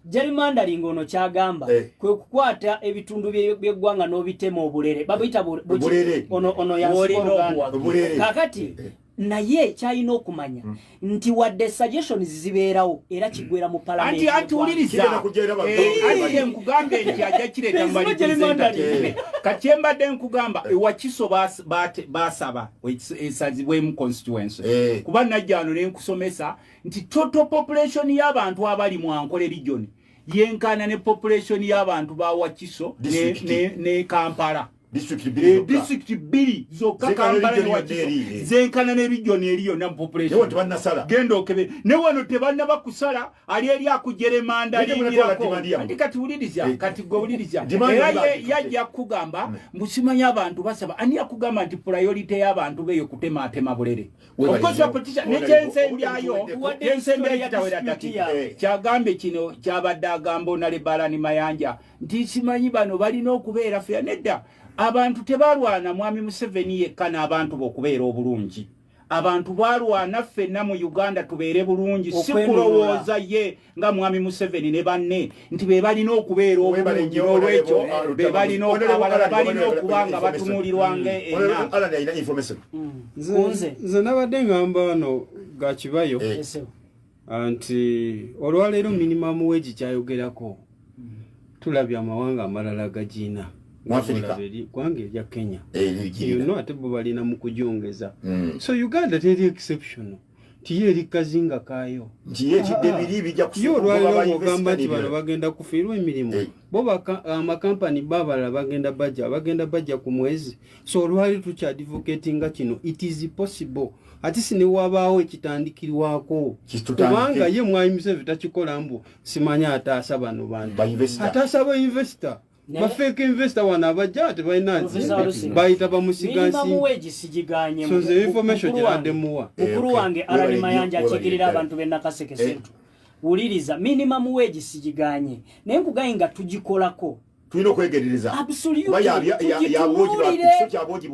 Gerrymandering ono kyagamba kwe kukwata ebitundu by'eggwanga n'obitema obulere babita ono yasologana kakati naye kyalina okumanya nti wadde suggestions zibeerawo era kigwera mu parliament anti uliriza nkugamba nti ajja kireta mbali kakyembadde nkugamba Wakiso basaba esazibwemu constituency kuba najjano nenkusomesa nti total population y'abantu abali mu Ankole region yenkana ne population y'abantu ba Wakiso ne Kampala district bili zoka Kampala ne Wakiso zenkana ne region eriyo na population gendo okebe ne wano tebanna bakusala ali eri akujeremandalingira ati kati uliriza kati gowuliriza yajja kugamba musimanya abantu basaba ani akugamba nti priority y'abantu beyo kutematema bulere okosa petition ne kyensembyayo yensembe yatawera dakika kyagambe kino kyabadde agamba nale Barani Mayanja nti simanyi bano balina okubeera fair nedda abantu tebalwana Mwami Museveni yekka n'abantu bokubeera obulungi abantu balwana ffenna mu Uganda tubeere bulungi si kulowooza ye nga mwami Museveni ne banne nti be balina okubeera obulungi olwekyo be balina okuba nga batunuulirwa nze nabadde ngamba wano Gakibayo nti olwaleero minimum wage kyayogerako tulabye amawanga amalala gagiina gwanga erya Kenya ate bo balina mu kujongeza so Uganda teri exceptional tiye eri kazinga kayo olwaleero ogamba nti bano bagenda kufiirwa emirimu bo amakampani babala bagenda bajja ku mwezi so olwaleero tukyadvocatinga kino it is possible ati sinewabaawo ekitandikirwako kubanga ye mwami Museveni takikola mbu simanya ataasa bano bantu ataasa ba investor bafeke investor wana abajja tebalinazi bayita bamusigansi minimum wage sigiganye so the information gyadde muwa mukuru wange Alani Mayanja akigirira abantu be Nakaseke Central uliriza minimum wage sigiganye naye nkugayinga tugikolako tulina okwegerereza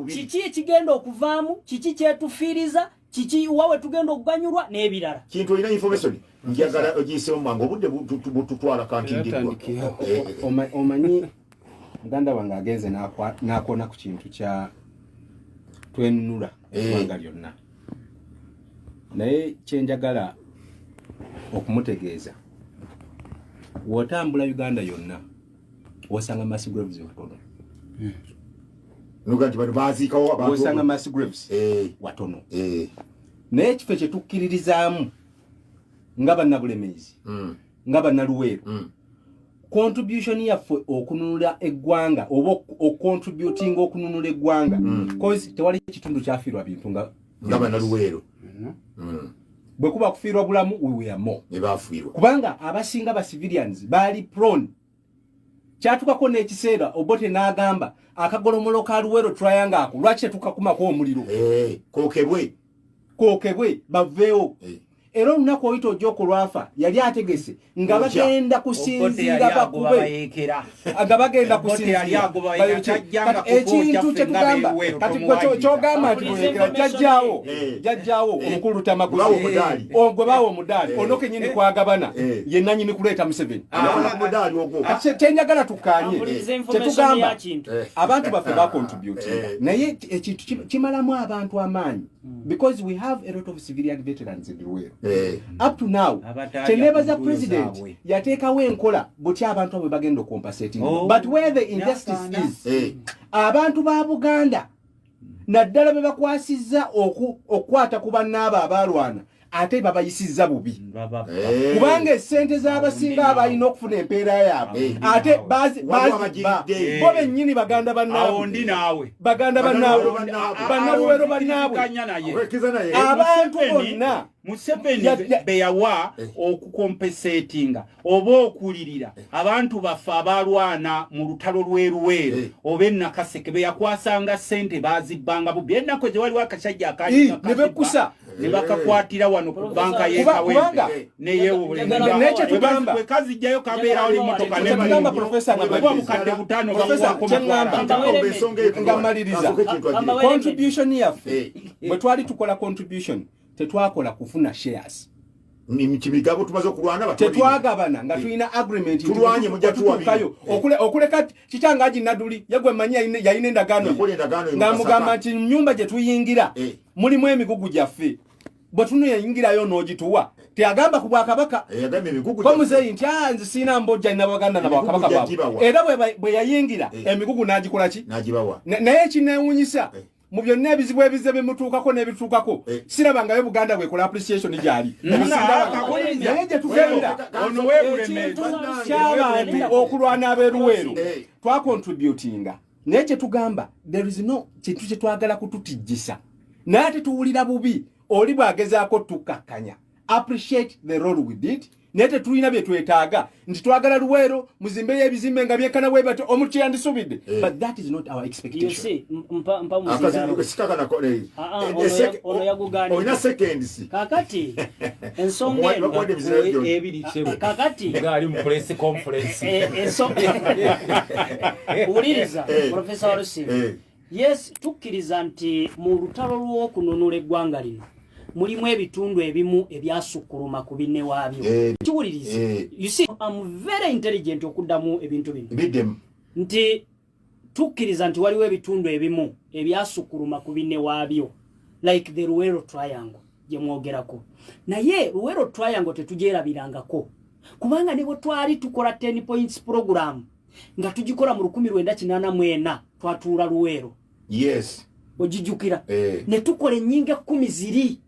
kiki ekigenda okuvaamu kiki kyetufiiriza kiki wawe tugenda okuganyulwa n'ebirala kintu olina information njagala ogiyise mu mangu obudde bututwala kanti ndibwa omanyi muganda wange agenze nakona ku kintu kya twenunula eggwanga lyonna naye kyenjagala okumutegeeza wotambula Uganda yonna osanga massive graves watono nuganti bano baziikawo abantu osanga massive graves watono naye ekifo kye tukkiririzaamu nga bannabulemezi nga bannaluweero contribution yaffe okununula eggwanga oba ocontributing okununula eggwanga cause tewali kitundu kyafiirwa bintu nga bannaluweero bwe kuba kufiirwa bulamu wiweyamo ebafiirwa kubanga abasinga ba civilians baali prone kyatukako n'ekiseera Obote n'agamba akagolomolo ka Luweero triangle ako lwaki tetukakumako omuliro kookebwe baveewo era olunaku oyita ojja okulwafa yali ategese nga bagenda kusinziira bakube nga bagenda kusinziira ekintu kyetugamba kati kyogamba nti jajjaawo omukulu Lutamaguzi gwe baawa omudaali ono kenyini kwagabana ye nannyini kuleeta Museveni kyenjagala tukkaanye kyetugamba abantu baffe bakontributinga naye ekintu kimalamu abantu amaanyi because we have a lot of civilian veterans in the world up to now kyenebaza president yateekawo enkola butya abantu abo bagenda compensating but where the injustice is abantu ba Buganda naddala be bakwasizza okukwata ku bannaabo abalwana ate babayisizza bubi kubanga essente z'abasinga abalina okufuna empeera yaabwe ate bo bennyini baganda bannaabwe bannaluweero bannaabwe abantu bonna Museveni beyawa okukompensatinga oba okulirira abantu baffe abalwana mu lutalo lw'Eruweero oba Nakaseke beyakwasanga ssente bazibbanga bubi ennaku gye waliwo akasajja akaali nebekusa ne bakakwatira wano ku banka y'Ekawempe neyeewulengabwe kazijjayo kabeera oli mmotoka negamba profesa mukadde butaano ngamaliriza contribution yaffe bwe twali tukola contribution tetwakola kufuna shares mimigabo tumaze okulwana tetwagabana nga tulina agreement tulwanye mujja tuwakayo okuleka kitanga Naduli yagwe manyi yayina endagaano nga mugamba nti nyumba gye tuyingira mulimu emigugu gyaffe bwe tunuyingirayo n'ogituwa teagamba ku Bwakabaka ko muzeeyi nti nze siina mbojja n'Abaganda n'Abakabaka baabwe era bwe yayingira emigugu n'agikola ki naye ekineewuunyisa mu byonna ebizibu ebize bimutuukako n'ebituukako sirabangayo Buganda bwekola appreciation gyali naye gye tugenda ky'abantu okulwana ab'Eruweero twakontributinga naye kye tugamba there is no kintu kye twagala kututijjisa naye ate tuwulira bubi oli bwagezaako tukakkanya appreciate the role we did naye tetulina bye twetaaga nti twagala Luweero muzimbe y'ebizimbe nga byekana bwe bati omuntu yandisubidde but that is not our expectation. Oyina seconds kakati ensonga kakati ngali mu press conference uliriza Professor Olusi yes tukkiriza nti mu lutalo lw'okununula eggwanga lino mulimu ebitundu ebimu ebyasukkuluma ku binne waabyo kiwulirize you see I'm very intelligent okuddamu ebintu bino nti tukkiriza nti waliwo ebitundu ebimu ebyasukkuluma ku binne waabyo like the Luwero Triangle gye mwogerako naye Luwero Triangle tetugyerabirangako kubanga ne bwe twali tukola 10 points program nga tugikola mu 1984 twatuula Luwero yes ojijukira ne tukola ennyinga 10 ziri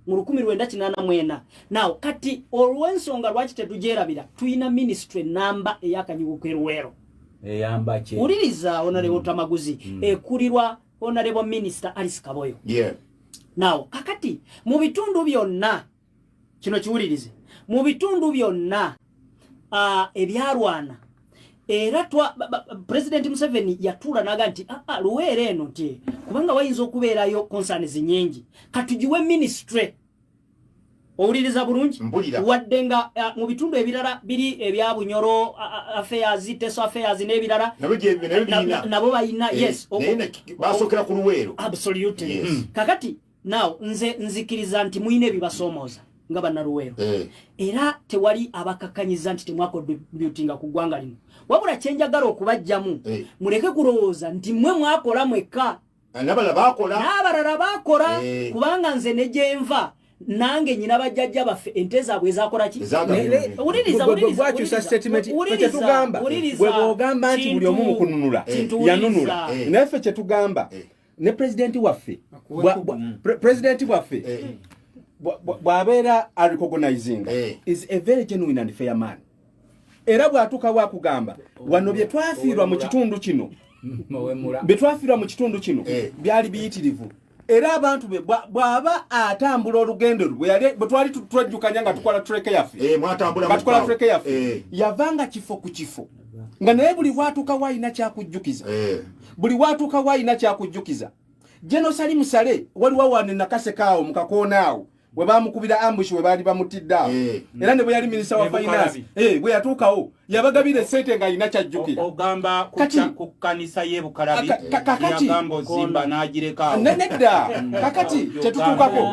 mu 1984 now kati olw'ensonga lwaki tetugyerabira tuyina ministry number ey'akanyigo ke Luwero eyamba che uliriza honorable Tamaguzi ekulirwa honorable minister Alice Kaboyo yeah now kakati mu bitundu byonna kino kiwulirize mu bitundu byonna ebyalwana era President Museveni yatula naga nti Luwero eno nti kubanga wayinza okubeerayo concerns nyingi katujiwe ministry owuliriza bulungi wadde nga mu bitundu ebirala biri ebya Bunyoro affairs teso affairs n'ebirala nabo bayina yes basokera ku Luwero absolutely kakati now nzikiriza nti muyina ebibasomooza nga banna Luwero era tewali abakakanyiza nti temwakontributinga ku ggwanga lino wabula kyenjagala okubajjamu muleke kulowooza nti mwe mwakola mwekka n'abalala bakola kubanga nze ne gyenva nange nyina bajjajja baffe ente zaabwe ezakola ki bwakyusa statement kyetugamba bwe bwogamba nti buli omu mukununula yanunula naffe kyetugamba ne president waffe bw'abeera recognizing is a very genuine and fair man era bw'atuuka wakugamba wano bye twafiirwa mu kitundu kino byali biyitirivu era abantu be bw'aba atambula olugendo lwe bwe twali twejjukanya nga tukola treke yaffe yavanga kifo ku kifo nga naye buli bw'atuuka wayina kyakujjukiza Jeno Sali Musale waliwo wane nakase kawo mukakoonaawo bwe bamukubira ambush bwe bali bamutidda era ne bwe yali minister wa finance bwe yatuukawo yabagabire sente nga alina kyajjukira ogamba ku kanisa ye Bukalabi yagamba Zimba n'agireka nedda kakati kyetutuukako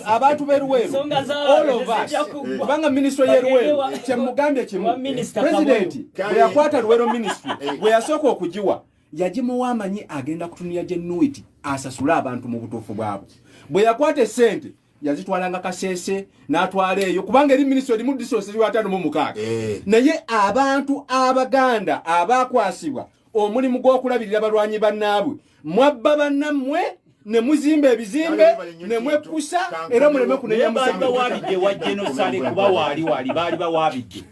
abantu b'Eluwero all of us kubanga ministry y'Eluwero kyemugambye kimu president bwe yakwata Luwero ministry bwe yasooka okugiwa yagimuwa amanyi agenda kutunira Genuity asasula abantu mu butuufu bwabwe bwe yakwata sente yazitwalanga Kasese n'atwala eyo kubanga eri ministry eri mu district eri 56 naye abantu Abaganda abakwasibwa omulimu gw'okulabirira balwanyi bannaabwe mwabba bannammwe ne muzimba ebizimbe ne mwekusa era muleme kunenya musamba wabidde wa genocide kuba wali bali bawabidde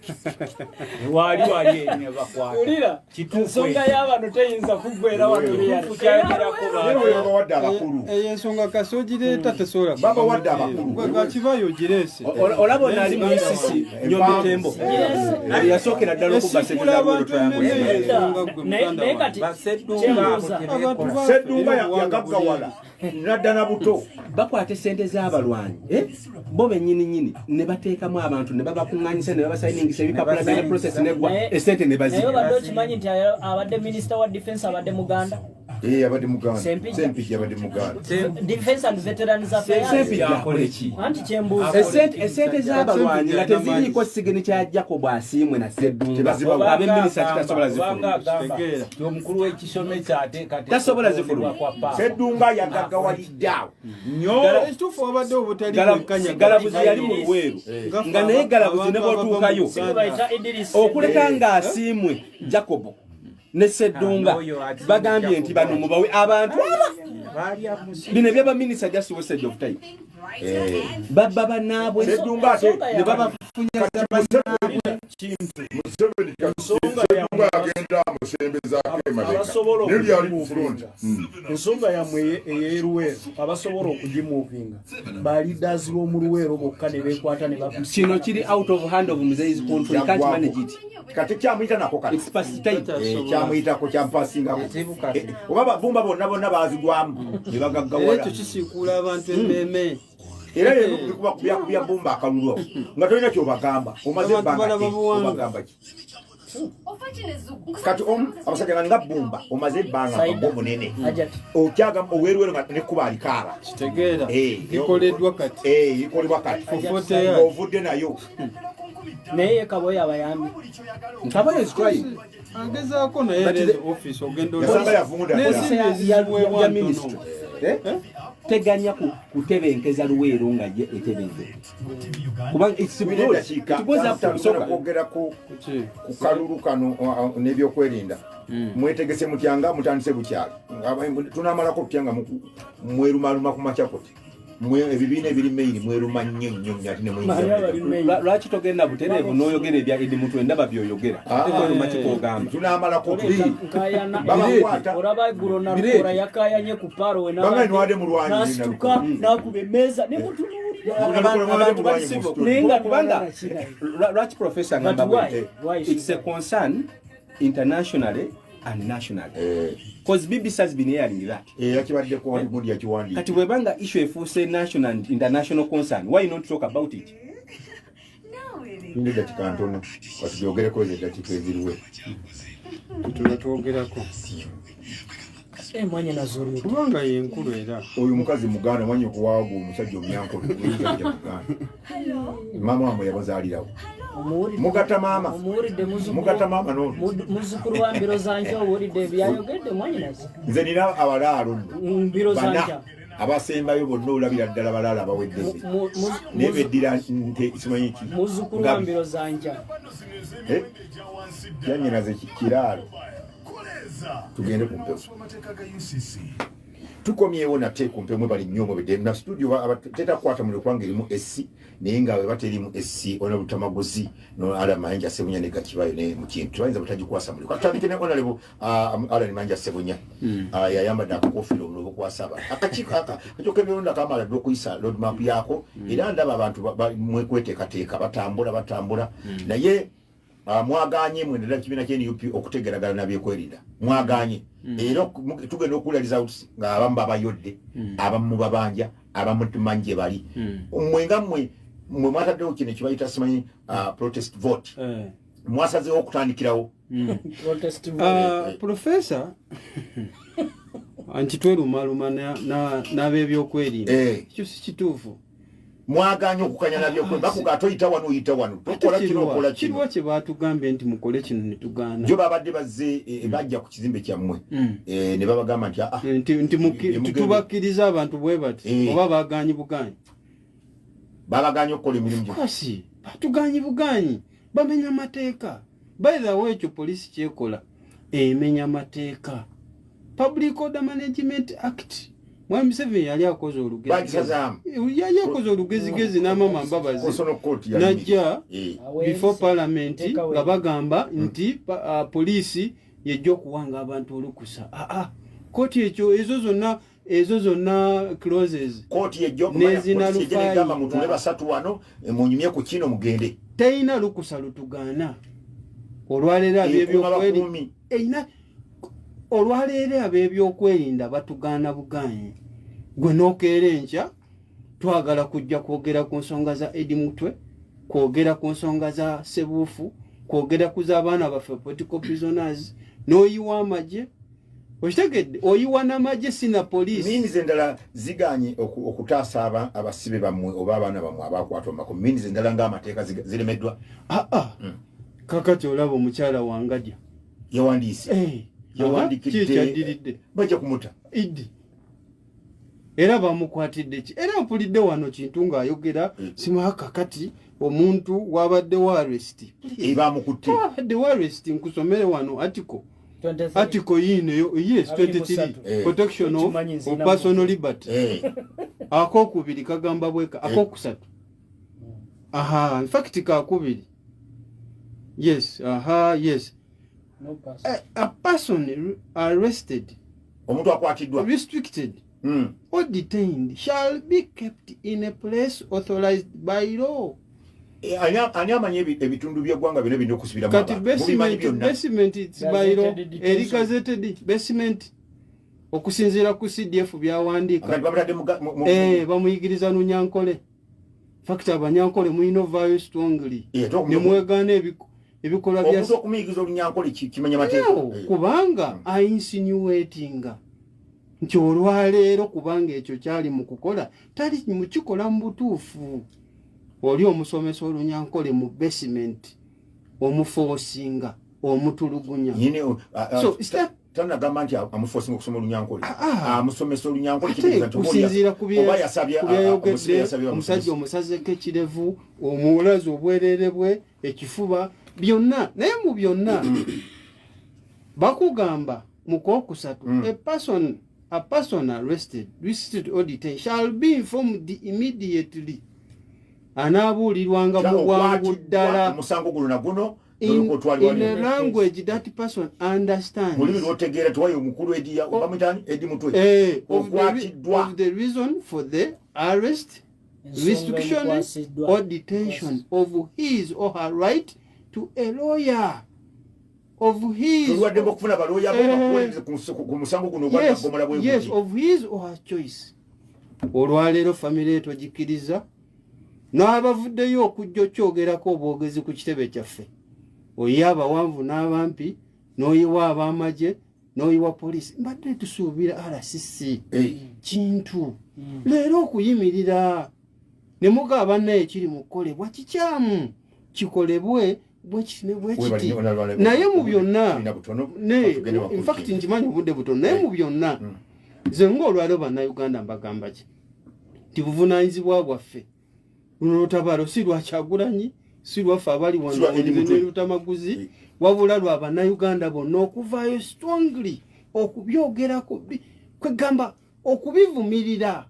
ne bakwata ulira nsonga y'abantu teyinza kuggwera wadde abakulu ensonga kasogireta tesobola baba wadde abakulu gakivayo girese olaba nali mu isisi Nyombe Tembo yasookera ddala okubasegeza naye kati Seddumba yagaggawala naddana buto bakwate sente z'abalwanyi bo bennyini ne bateekamu abantu ne babakuŋŋaanyisa ne babasayiningisa ebipapula bya process negwa esente ne baziba naye badde okimanyi nti abadde minister wa defense abadde Muganda abadde Muganda Sempiki abadde Muganda defense and veterans affairs Sempiki yakoleki anti kyembuuza esente z'abalwanyi nga teziriiko sigeni kya Jacob Asiimwe na Seddumba ab'eminisita kitasobola zifuluma omukulu w'ekisome kyateeka tasobola zifuluma Seddumba yagaggawalidde awo ekituufu obadde obutali galabuzi yali mu Luweero nga naye galabuzi ne bw'otuukayo okuleka ng'Asiimwe Jacob ne Seddumba bagambye nti bano mubawe abantu bino by'abaminisita just wastage of time babba bannaabwe Seddumba ate ne babafunyaza bannaabwe Seddumba agenda amusembezaako emabega neri ali mu front ensonga yammwe ey'Eluwero abasobola okugimuvinga balidazi b'omu Luweero bokka ne beekwata ne bakusa kino kiri out of hand of Mzei's control can't manage it kati kyamuyita nako kati it's past time kyamuyitako kyampasingako oba bavumba bonna baazigwamu ne bagaggawala ekyo kisiikuula abantu emmeeme era kubya bumba akalulu nga tolina kyobagamba omaze ebbanga obagamba ki kati abasajja nga bumba omaze ebbanga bombo nene Ajati. okyaga oweruweru nga nekuba alikaaba kitegeera ikoleddwa kati ikolebwa kati Fofoteya. ovudde nayo Naye Kaboya abayambi. Kaboya is trying. agezaako naye But lezo the- office ogenda Yasanga yavunda ya ministry. Teganya kutebenkeza Luweero nga ye etebenze. Kubanga it's kwogera ku kalulu kano n'ebyokwerinda mwetegese mutyanga mutandise bukyali tunamalako kutyanga mwerumaluma ku makyakoti ebibiina ebiri maili mweruma nnyo nnyo ate nemuyinza lwaki togenda butereevu n'oyogera ebya Idi Mutwe ndaba by'oyogera ate kweruma kikogamba tunamalako Nkayana. babakwata Olaba eggulo nalukola yakayanye ku paro we Banga nwade mulwanyi nasituka nakuba emmeeza ne kubanga lwaki professor But ngamba why? bwe Why is it's a concern internationally and nationally because BBC has been hearing that yakibaddeko Hollywood yakiwandiika kati webanga issue efuuse national and international concern why not talk about it tulina eddakiika ntono kati gyogereko ezo eddakiika eziriwe tubatwogerako mwanye nazuri. kubanga yenkulu era oyo mukazi muganda mwanyi okuwaago omusajja omyanko oyinza muganda maama wamwe yabazaalirawo mugata maama mugata maama muzukulu wa mbiro zanja owulidde ebyayogedde mwanye nazo nze nina abalaalo mbiro zanja abasembayo bonna olabira ddala balaala abaweddeze naye beddira nte simanyi ki muzukulu wa mbiro zanja yanyenaze kiraalo tugende ku mpewo tukomyewo nate ku mpewo mwe bali nnyo mubidde na studio tetakwata muliro kubanga erimu essi naye nga we baterimu essi ona lutamagozi Alan Mayanja Ssebunya ne Gakibayo ne mukintu tebayinza butagikwasa muliro katandike ne onalebo Alan Mayanja Ssebunya yayambadde akakofiira omulobo kwasa abantu akakiiko kakyoka ebirunda kamala dde okuyisa roadmap yaako era ndaba abantu mwekweteekateeka batambula naye mwaganye mwendera kibiina ky'NUP okutegeragana nabyekwerinda mwaganye era tugenda okuwuliriza nga abamu babayodde abamu babanja abamu tumanyi gye bali mwenga mwe mwataddewo kino kibayita simanyi protest vote mwasazeewo okutandikirawo professor anti twerumaluma n'ab'ebyokwerinda ekyo si kituufu mwaganye okukanya nabyokwerinda bakuga toyita wano oyita wano tokola kino okola kino kiriwa kye baatugambye nti mukole kino ne tugaana jo babadde bazze bajja ku kizimbe kyammwe ne babagamba nti tubakkiriza abantu bwe bati oba baganye buganyi babaganye okukola emirimu kasi batuganye buganyi bamenya mateeka by the way ekyo polisi kyekola emenya amateeka Public Order Management Act Mwami Museveni yali akoze olugezigezi n'amama mbabazi najja before parliament nga bagamba nti poliisi yejja okuwanga abantu olukusa kooti ekyo ezo zonna clauses kooti ejjo nezinalufaayigamba mutule basatu wano munyumye ku kino mugende teyina lukusa lutugaana olwaleero ab'ebyokwerinda olwaleero ab'ebyokwerinda batugaana buganyi gwe n'okeera enkya twagala kujja kwogera ku nsonga za Idi Mutwe kwogera ku nsonga za Sebuufu kwogera ku z'abaana baffe political prisoners n'oyiwa amagye okitegedde oyiwa n'amagye sina poliisi miinizi endala ziganye okutaasa abasibe bammwe oba abaana bammwe abakwatwa mu makomera miinizi endala ng'amateeka ziremeddwa kakati olaba omukyala wangadya yawandiise yawandiikidde bajja kumuta Idi era bamukwatidde ki era mpulidde wano kintu ng'ayogera simaka kati omuntu wabaddewo arrest bamukutte wabaddewo arrest nkusomere wano article yineyo yes 23 protection of personal liberty akokubiri kagamba bweka akokusatu in fact kakubiri yes a person arrested omuntu akwatiddwa restricted or detained shall be kept in a place authorized by law. Ani amanyi ebitundu by'eggwanga bino birina okusubira kati basement it's by law eri gazetted basement okusinziira ku CDF byawandiika bamuyigiriza Nunyankole fact abanyankole muyino vayo strongly ne mwegaana ebikola bya okumiyigiza olunyankole kimanya mateeka kubanga insinuatinga nti olwaleero kubanga ekyo kyali mu kukola tali mukikola mu butuufu oli omusomesa olunyankole mu basement omufoosinga omutulugunya tanagamba nti amuforcing okusoma olunyankole amusomesa olunyankole kusinziira ku byayogedde omusajja omusazeko ekirevu omuwulazi obwerere bwe ekifuba byonna naye mu byonna bakugamba mu kwokusatu a person arrested or detained shall be informed immediately anaabuulirwanga mu bwangu ddala omusango guno naguno in a language that person understands of the reason for the arrest, restriction or detention of his or her right to a lawyer, of his yes, of his or her choice. Olwaleero family etogikiriza n'abavuddeyo okujja okyogerako obwogezi ku kitebe kyaffe oyiwa abawanvu n'abampi n'oyiwa ab'amagye n'oyiwa poliisi mbadde tusuubira RCC kintu leero okuyimirira ne muga bannaye ekiri mu kukolebwa kikyamu kikolebwe bwekiti ne bwekiti naye mu byonna in fact nkimanyi obudde butono naye mu byonna nze ng'olwaleero bannayuganda mbagamba ki nti buvunaanyizibwa bwaffe luno lutabaalo si lwa Kyagulanyi si lwaffe abali wano Lutamaguzi wabula lwa bannayuganda bonna okuvaayo strongly okubyogerako kwegamba okubivumirira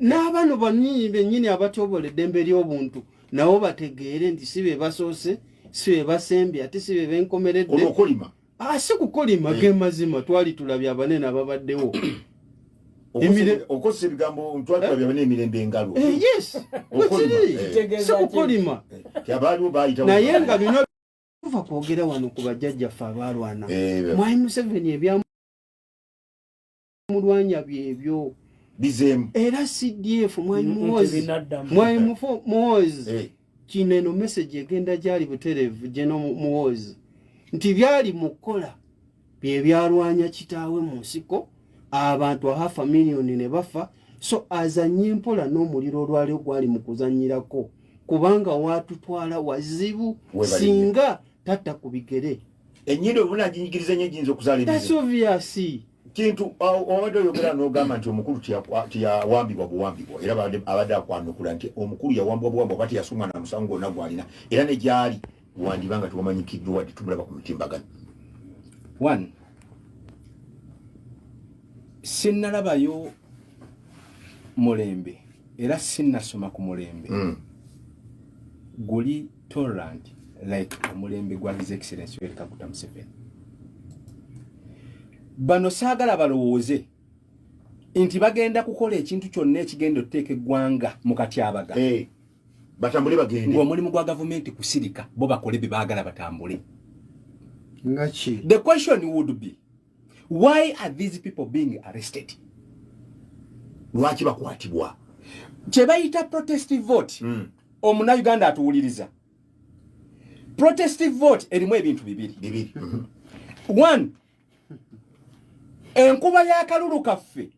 n'abano bannyini bennyini abatyobola eddembe ly'obuntu nabo bategeere nti si be basoose si be basembye ate si be benkomeredde si kukolima ge mazima twali tulabye abanene ababaddewo okozesa ebigambo ntwalibya bane emirembe engalo yes si kukolima naye nga bino tuva kwogera wano ku bajjajjaffe abaalwana Mwai Museveni ebyamulwanya byebyo bizemu era CDF Mwai Muhoozi kineno message egenda gyali buterevu Geno Muhoozi nti byali mukola byebyalwanya kitaawe mu nsiko abantu 500,000 ne bafa so azanye mpola n'omuliro olwali gwali mu kuzanyirako kubanga watutwala wazibu singa tata kubigere enyindo obuna jinyigiriza nye jinzo kuzala ebizo that's obvious kintu obadde oyogera n'ogamba nti omukulu tiyawambibwa buwambibwa era abadde akwanukula nti omukulu yawambibwa buwambibwa bati yasumwa na musango gwonna gwalina era ne gyali wandibanga tewamanyikiddwa wadde tumulaba ku mutimbagano sinnalabayo mulembe era sinnasoma ku mulembe guli tolerant like omulembe gwa His Excellency Yoweri Kaguta Museveni. Bano saagala balowooze nti bagenda kukola ekintu kyonna ekigenda okuteeka eggwanga mu katyabaga batambule bagende ng'omulimu gwa gavumenti kusirika bo bakole bye baagala batambule. Ngachi The question would be, why are these people being arrested? Lwaki bakwatibwa? Kye bayita protestive vote Omunnayuganda atuwuliriza. Protestive vote erimu ebintu bibiri. One, enkuba y'akalulu kaffe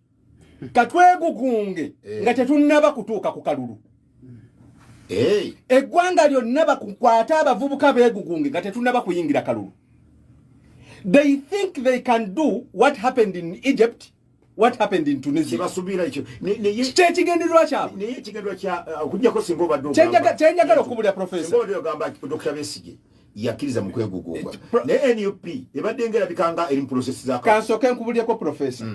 katwegugunge nga tetunnaba kutuuka ku kalulu. Eggwanga lyonna bakukwata abavubuka beegugunge nga tetunnaba kuyingira kalulu. They think they can do what happened in Egypt, what happened in Tunisia. Kibasubira ekyo. Kyekigendererwa kyabwe. Naye ekigendererwa kya okujjako singa obadde ogamba. Kyenjagala okubulira Professor. Singa obadde ogamba Dr. Besigye yakkiriza mu kwegugunga. Ne NUP ebadde ng'erabikanga eri mu process za kansooke nkubulyeko Professor.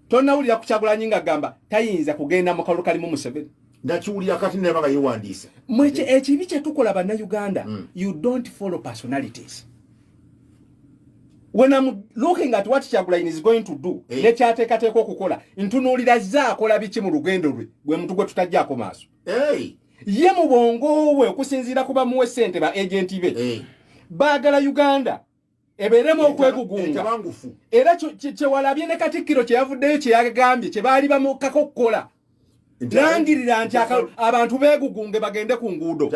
Tonnawulira ku Kyagulanyi ng'agamba tayinza kugenda mu kalulu kalimu Museveni. Ndakiwulira kati nebanga yeewandiisa. Mwekyo ekibi kye tukola bannayuganda, you don't follow personalities. When I'm looking at what Kyagulanyi is going to do, ne kyateekateeka okukola, ntunuulira zaakola biki mu lugendo lwe, gwe muntu gwe tutajjaako maaso. Ye mu bwongo bwe okusinziira ku bamuwe ssente ba agenti be, baagala Uganda ebeeremu okwegugunga. Era kye walabye ne Katikkiro kye yavuddeyo kye yagambye kye baali bamukkako okukola. langirira nti abantu begugunge bagende ku nguudo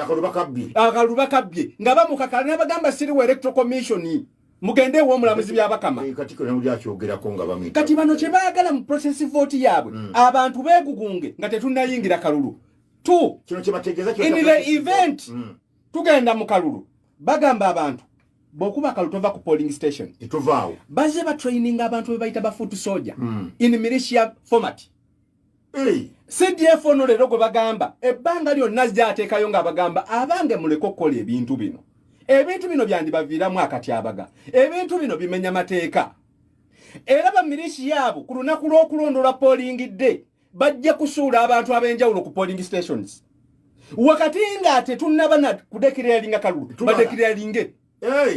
akalulu bakabbye nga bamukakala ne bagamba siriwa electoral commission mugende w'omulamuzi byabakama kati bano kye baagala mu process vote yaabwe abantu begugunge nga tetunnayingira kalulu in the event tugenda mu kalulu bagamba abantu bw'okuba kalulu tova ku polling station baze batraining abantu be bayita ba foot soldier in militia format. CDF ono lero gwe bagamba ebbanga lyonna zjateekayo nga bagamba abange muleko okukola ebintu bino byandibaviiramu akatyabaga ebintu bino bimenya mateeka era bamirishi yaabo ku lunaku lw'okulondola polling day bajja kusuula abantu ab'enjawulo ku polling stations wakati nga tetunnaba na kudekiralinga kalulu badekiralinge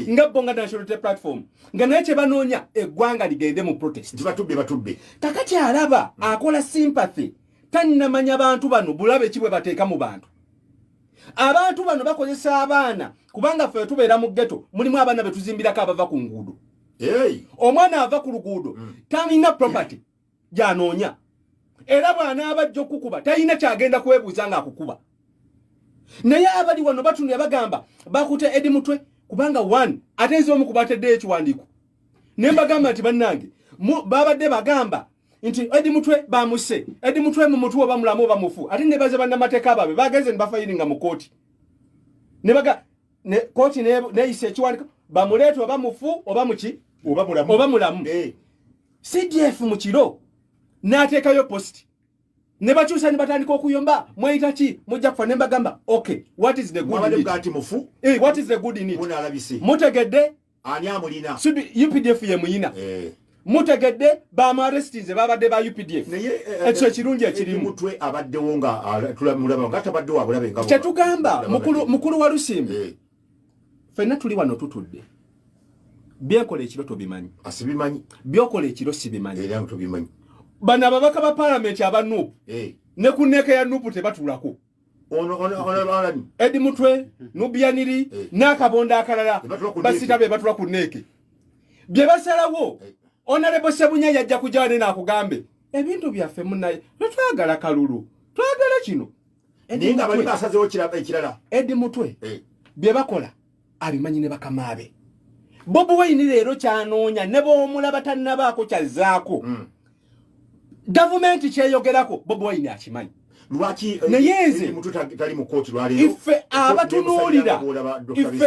nga bonga national platform nga naye kye banoonya eggwanga ligende mu protest batubbe kakati alaba akola sympathy tannamanya abantu bano bulabe kibwe bateeka mu bantu abantu bano bakozesa abaana kubanga ffe tubeera mu ghetto mulimu abaana betuzimbirako abava ku nguudo omwana ava ku luguudo talina property gyanoonya era bwana abajja okukuba talina kyagenda kwebuuza nga akukuba naye abali wano batunulya bagamba bakute Edi Mutwe kubanga one ate nze omu kubatedde ekiwandiiko ne mbagamba nti bannange babadde bagamba nti Edi Mutwe bamuse Edi Mutwe mu mutwe oba mulamu oba mufu ate ne baze bannamateeka babe bageze ne bafayiringa mu kooti ne baga ne kooti ne yise ekiwandiiko bamuleete oba mufu oba muki oba mulamu CDF mu kiro n'ateekayo post ne bakyusa ne batandika okuyomba mwayita ki mujja kufa ne mbagamba okay what is the good in it what is the good in it mutegedde ani amulina UPDF ye muyina mutegedde baamarrestinze babadde ba UPDF ekyo kirungi ekirimu Mutwe abaddewo nga tulamulaba nga tabadde wabulabe nga kyetugamba mukulu wa Lusimbe fenna tuli wano tutudde byekola ekiro tobimanyi asibimanyi byokola ekiro sibimanyi era tobimanyi bana babaka ba parliament abanu ne kuneka ya nupu tebatulako ono Edi Mutwe Nubianiri nakabonda akalala basita be batula kuneke bye basalawo Honorable Sebunya yajja kujane na kugambe ebintu byaffe munaye twagala kalulu twagala kino ninga bali basazewo kirala Edi Mutwe bye bakola abimanyi ne bakamaabe Bobu Wine leero kyanoonya ne boomulaba tannabaako kyazaako government kyeyogerako Bobu Wine akimanyi lwaki nayenze mutu tali mu kooti lwalero ife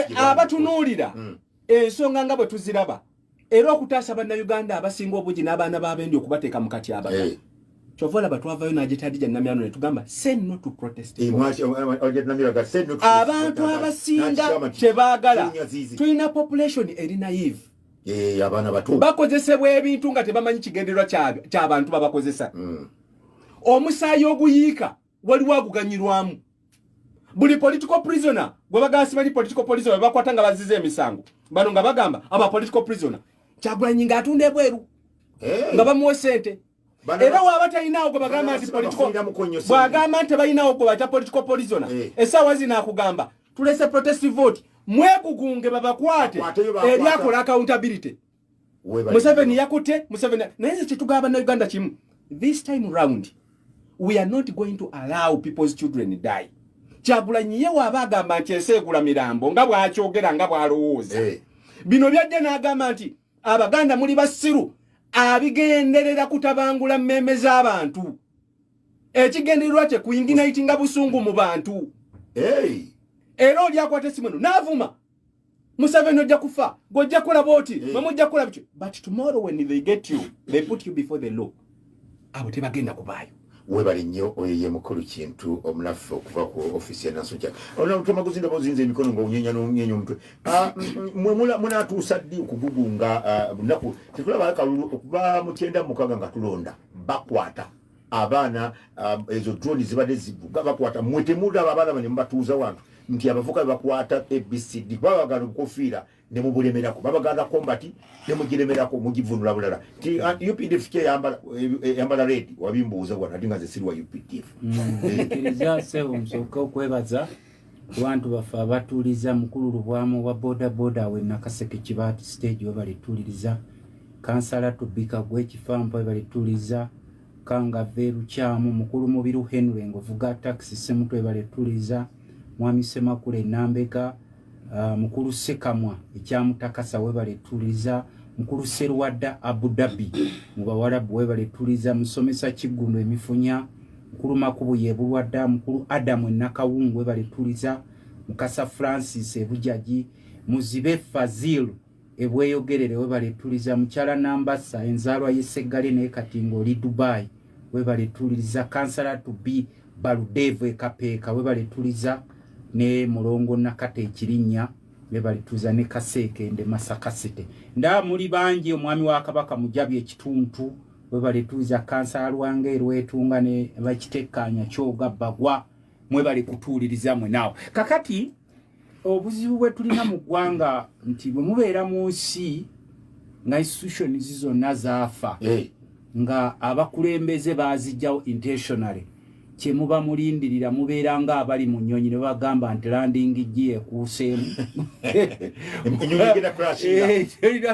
abatunuulira ensonga nga bwe tuziraba era okutaasa bannayuganda abasinga obugi n'abaana b'abendi okubateeka mu katyabaga kyovola batwavayo n'agitadija namyano ne tugamba say no to protest abantu abasinga kyebaagala tulina population eri naive abaana bato bakozesebwa ebintu nga tebamanyi kigendererwa ky'abantu babakozesa omusaayi oguyiika waliwo aguganyirwamu buli political prisoner gwe bagasi bali political prisoner bakwata nga bazize emisango bano nga bagamba aba political prisoner Kyagulanyi nga atunda ebweru nga bamuwe sente era waba talinawo gwe bagamba nti bwagamba nti balinawo gwe bata political prisoner essaawa zino akugamba tulese protest vote mwegugunge babakwate eri akola accountability Museveni yakutte Museveni naye kyetugamba na Uganda kimu this time round we are not going to allow people's children die. Kyagulanyi ye waba agamba nti eseegula mirambo nga bwakyogera nga bwalowooza bino byajja n'agamba nti Abaganda muli basiru abigenderera kutabangula mmeme z'abantu ekigendererwa kye kuyinginayitinga busungu mu bantu era oli akwata essimu eno n'avuma Museveni ojja kufa gojja kulaba oti bamujja kulaba bityo but tomorrow when they get you they put you before the law abo tebagenda kubaayo webali nnyo oyo ye mukulu kintu omunafu okuva ku ofisi ya Nansojja ona utomaguzinda bozinze emikono ng'onyenya n'onyenya omutwe munatuusa ddi okugugunga bunaku tetulaba akalulu okuva mu 9 nga tulonda bakwata abaana ezo drone zibadde zivuga bakwata mwetemulaba abaana bane mubatuuza wantu nti abavuka bakwata ABCD babagana okufiira ne mubulemerako babagana kombati ne mugiremerako mugivunula bulala ti UPDF ke yambala red wabimbuuza bwana ndinga ze sirwa UPDF kiriza sewo msoka okwebaza abantu bafa batuliza mukulu lubwamu wa boda we Nakaseke Kibati stage we bali tuliriza kansala tubika gwe kifambo bali tuliza Kanga Veru Kyamu Mukulu Mubiru Henry Ngovuga Taxi Semutwe Baletuliza Mwami Semakule Nambeka Mukulu Sekamwa Ekyamutakasa Webaletuliza Mukulu Serwadda Abu Dhabi Mubawarabu Webaletuliza Musomesa Kigundo Emifunya Mukulu Makubu Yebulwadda Mukulu Adamu Nakawungu Webaletuliza Mukasa Francis Ebujaji Muzibe Fazil Ebweyogerere Webaletuliza Mukyala Nambasa Enzalwa Yesegale ne Katingo li Dubai Webaletuliza Kansala to be Baludevu Ekapeeka Webaletuliza ne Mulongo Nakate Ekirinnya Webaletuliza ne Kaseke nde Masakasite nda muli bangi omwami wa Kabaka Mujabi Ekituntu Webaletuliza Kansala Lwange Lwetunga ne bakitekanya Kyoga Bagwa mwebale kutuliriza mwe nawo kakati obuzibu bwe tulina mu ggwanga nti bwe mubeera mu nsi nga institution zizonna zaafa nga abakulembeze bazijjawo intentionally kye muba mulindirira mubeera nga abali mu nnyonyi ne bagamba nti landing ejji ekuuseemu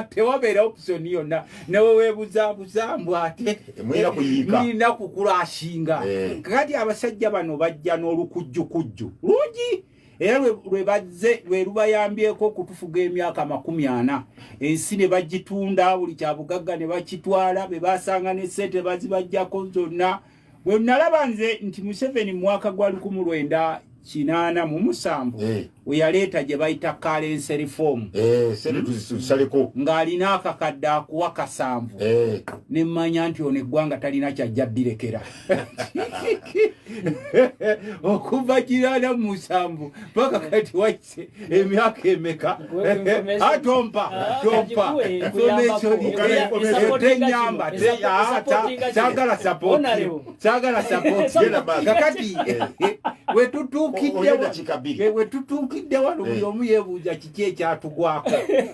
tewabeera option yonna newe weebuzaabuzaambw ate mulina kukulashinga kakati abasajja bano bajja n'olukujjukujju lungi era lwe lubayambyeko okutufuga emyaka 40 ensi ne bagitunda buli kyabugagga ne bakitwala be basanga ne sente bazibajjako zonna bwe nalaba nze nti Museveni mwaka gwa 1987 uyaleeta gye bayita currency reform ng'alina akakadde akuwa kasanvu ne mmanya nti ono eggwanga talina kyajja ddirekera okuva 1987 paka kati wayise emyaka emeka atompa tenyamba kyagala support kakati wetutuukidde wano buli omu yeebuuza kiki ekyatugwako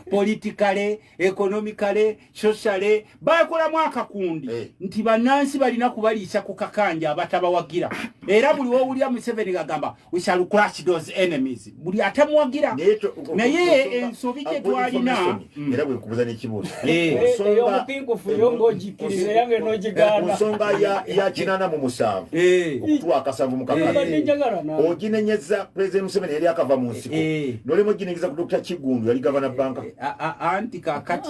politikale ekonomikale sociale bakolamu akakundi nti bannansi balina kubaliisa ku kakanja abatabawagira era buli wowulira Museveni gagamba we shall crush those enemies buli atamuwagira naye ensobi gye twalina era bwe nkubuza n'ekibuuzo ensonga ya 87 okutuwa akasanvu mu kakati oginenyeza President Museveni yali akava mu nsiko nolimo oginegeza ku Dr. Kigundu yali gavana banka anti kakati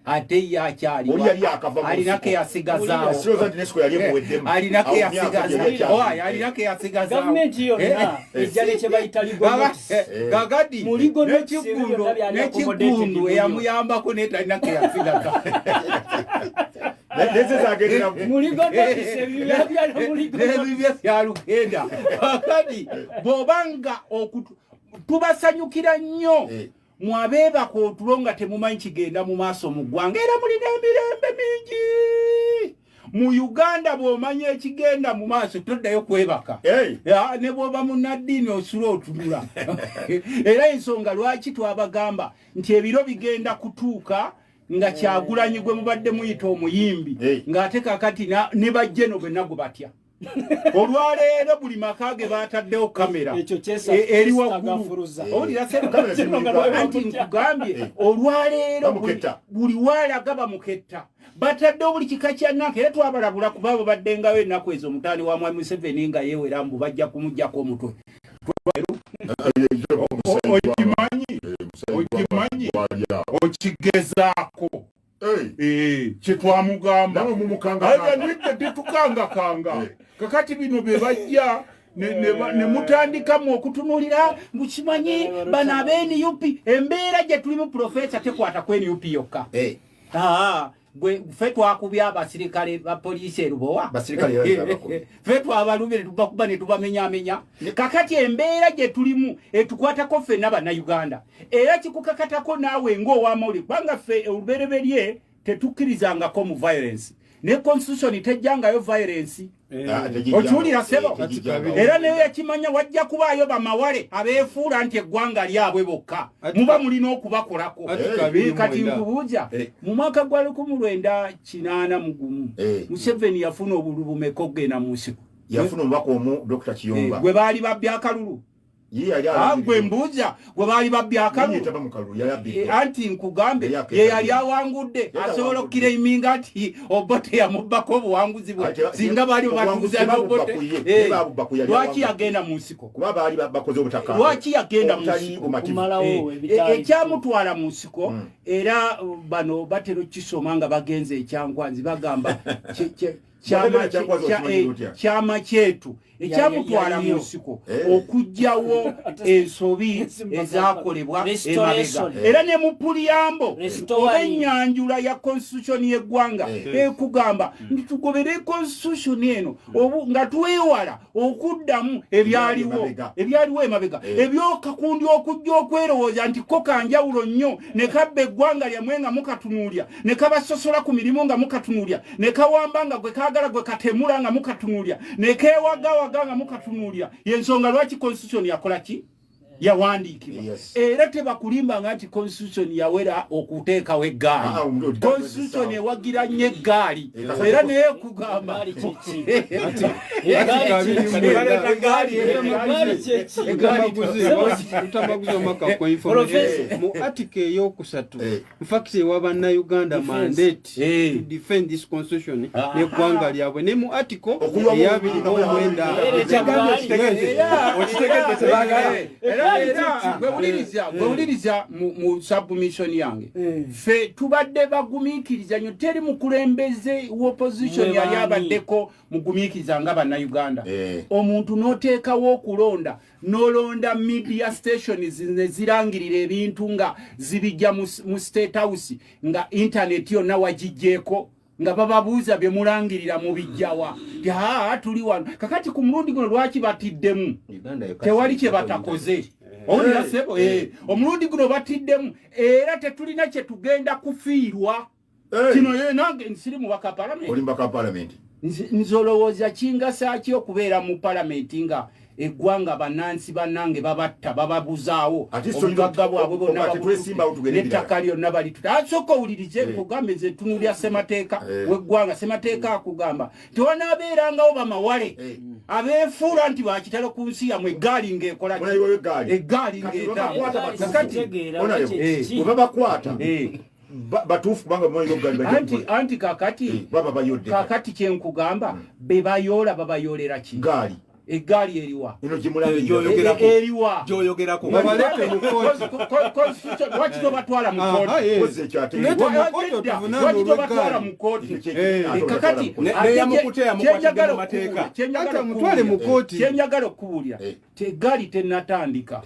ate yakyali oli yali akava mu alinake yasigazaawo alinake yasigazaawo government yonna ejjale kye bayita gagadi n'ekigundo eyamuyambako n'etalinake yasigaza nebibye byalugenda kakati bw'obanga tubasanyukira nnyo mwabeebaka otulo nga temumanyi kigenda mu maaso mu ggwanga era mulina emirembe mingi mu Uganda bw'omanya ekigenda mu maaso toddayo kwebaka ne bw'oba munnaddiini osula otunula era ensonga lwaki twabagamba nti ebiro bigenda kutuuka nga Kyagulanyi gwe mubadde muyita omuyimbi ng'ate kakati ne bajjeno bwenna gwe batya olwaleero buli maka ge baataddewo kamera eri waggulu anti nkugambye olwaleero buli waalaga bamuketta bataddewo buli kika kya Nanka era twabalabula kuba abo baddengayo ennaku ezo omutaani wa Mwami Museveni nga yeewera mbu bajja kumuggyako omutwe okimanyi okigezaako kyetwamugamba tetukangakanga kakati bino bye bajja ne mutandikamu okutunulira mukimanyi bano ab'NUP embeera gye tulimu Profesa tekwata ku NUP yokka gwe ffe twakubya abasirikale ba poliisi erubowa ffe twabalumire tubakuba ne tubamenyamenya kakati embeera gye tulimu etukwatako ffenna bannayuganda era kikukakatako naawe ng'owamawuli kubanga ffe olubereberye tetukkirizangako mu violence ne constitution tejjangayo violence okiwulira sebo era neyo yakimanya wajja kubaayo bamawale abeefuula nti eggwanga lyabwe bokka muba mulina okubakolako kati nkubuuza mu mwaka gwa 1981 Museveni yafuna obululu bumeka okugenda mu nsiko yafuna omubaka omu Dr. Kiyomba gwe baali babbi akalulu Gwe mbuuza gwe baali babbya akalulu anti nkugambe ye yali awangudde asobola okukiraiminga nti Obote yamubbako obuwanguzi bwe singa baali batuuza n'Obote lwaki yagenda mu nsiko lwaki yagenda mu nsiko ekyamutwala mu nsiko era bano batero kisoma nga bagenze ekyankwanzi bagamba kyama kyetu ekyamutwala mu nsiko okujjawo ensobi ezakolebwa emabega era ne mu Puliyambo oba ennyanjula ya constitution y'eggwanga ekugamba ntitugobere constitution eno nga twewala okuddamu ebyaliwo emabega ebyokakundi okujja okwerowooza nti ko kanjawulo nnyo ne kabba eggwanga lyammwe nga mukatunuulya ne kabasosola ku mirimu nga mukatunuulya ne kawamba nga gwe kaagala gwe katemula nga mukatunuulya ne keewagawaga nga mukatunuulya yensonga lwaki constitution yakola ki yawandiikibwa era tebakulimba nga nti constitution yawera okuteekawo eggaali constitution ewagira nnyo eggaali era naye kugamba mu article eyokusatu infact ewa bannayuganda mandate to defend this constitution n'eggwanga lyabwe ne mu article eyabiri n'omwenda gwewuliriza mu submission yange fe tubadde bagumiikiriza nnyo teri mukulembeze w'opposition yali abaddeko mugumiikiriza nga bannayuganda omuntu n'oteekawo okulonda n'olonda media stations ne zirangirira ebintu nga zibijja mu State House nga internet yonna wagijjeeko nga bababuuza bye mulangirira mu bijjawa tuli wano kakati ku mulundi guno lwaki batiddemu tewali kye batakoze owulira sebo omulundi guno batiddemu era tetulina kye tugenda kufiirwa kino ye nange nsiri mu bakapalamenti nzolowooza kingasa ki okubeera mu palamenti nga eggwanga bannansi bannange babatta bababuzaawo obugagga bwabwe bonna n'ettaka lyonna balituta asooka owulirize kugambe ze tunulya ssemateeka w'eggwanga ssemateeka akugamba tewanaabeerangawo bamawale abeefuula nti bakitalo ku nsi yamwe eggaali ng'ekola eggaali ng'etabakwata batuufu kubanga anti kakati kyenkugamba be bayoola babayoolera ki eggaali eriwa eriwa gyoyogerako lwaki tobatwala mu kooti kakati kyenyagala okubuulira teggaali tennatandika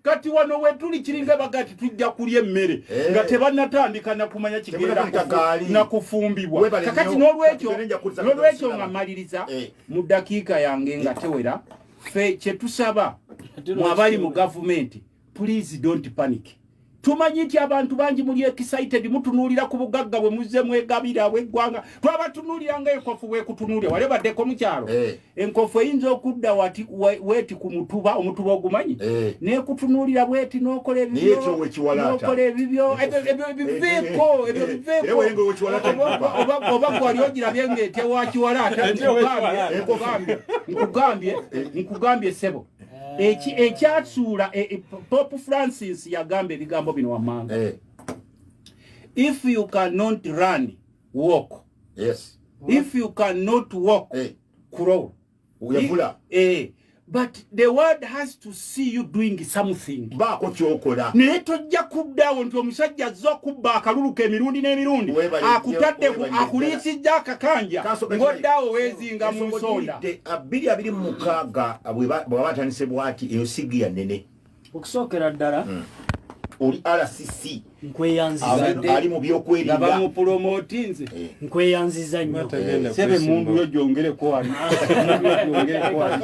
kati wano wetuli kiringa bagati tujja kulya emmere nga tebannatandika nakumanya kigenda nakufumbibwa kakati n'olwekyo nga maliriza mu dakiika yange nga tewera fe kyetusaba mwabali mu gavumenti please don't panic tumanyi nti abantu bangi muli excited mutunuulira ku bugagga bwe muzze mwegabira bw'eggwanga twabatunuulira nga enkofu bwekutunuulira wale baddeko mu kyalo enkofu eyinza okudda weeti ku mutuba omutuba ogumanyi nekutunuulira bweti n'okola ebibyo oba gwali ogirabye ng'etyewakiwalaata nkugambye sebo ekyatsuula Pope Francis yagamba ebigambo bino wammanga if you cannot run walk if you cannot walk crawl but the world has to see you doing something baako kyokola naye tojja kuddaawo nti omusajja azza okubba akaluluka emirundi n'emirundi akutadde akuliisijja akakanja ng'oddaawo weezinga mu nsonda 226 bwe batandise bwati eyo sigi ya nnene okusookera ddala oli RCC nkweyanziza ali mu byokwerinda bamu promotinze nkweyanziza nnyo sebe mundu yo jongereko wali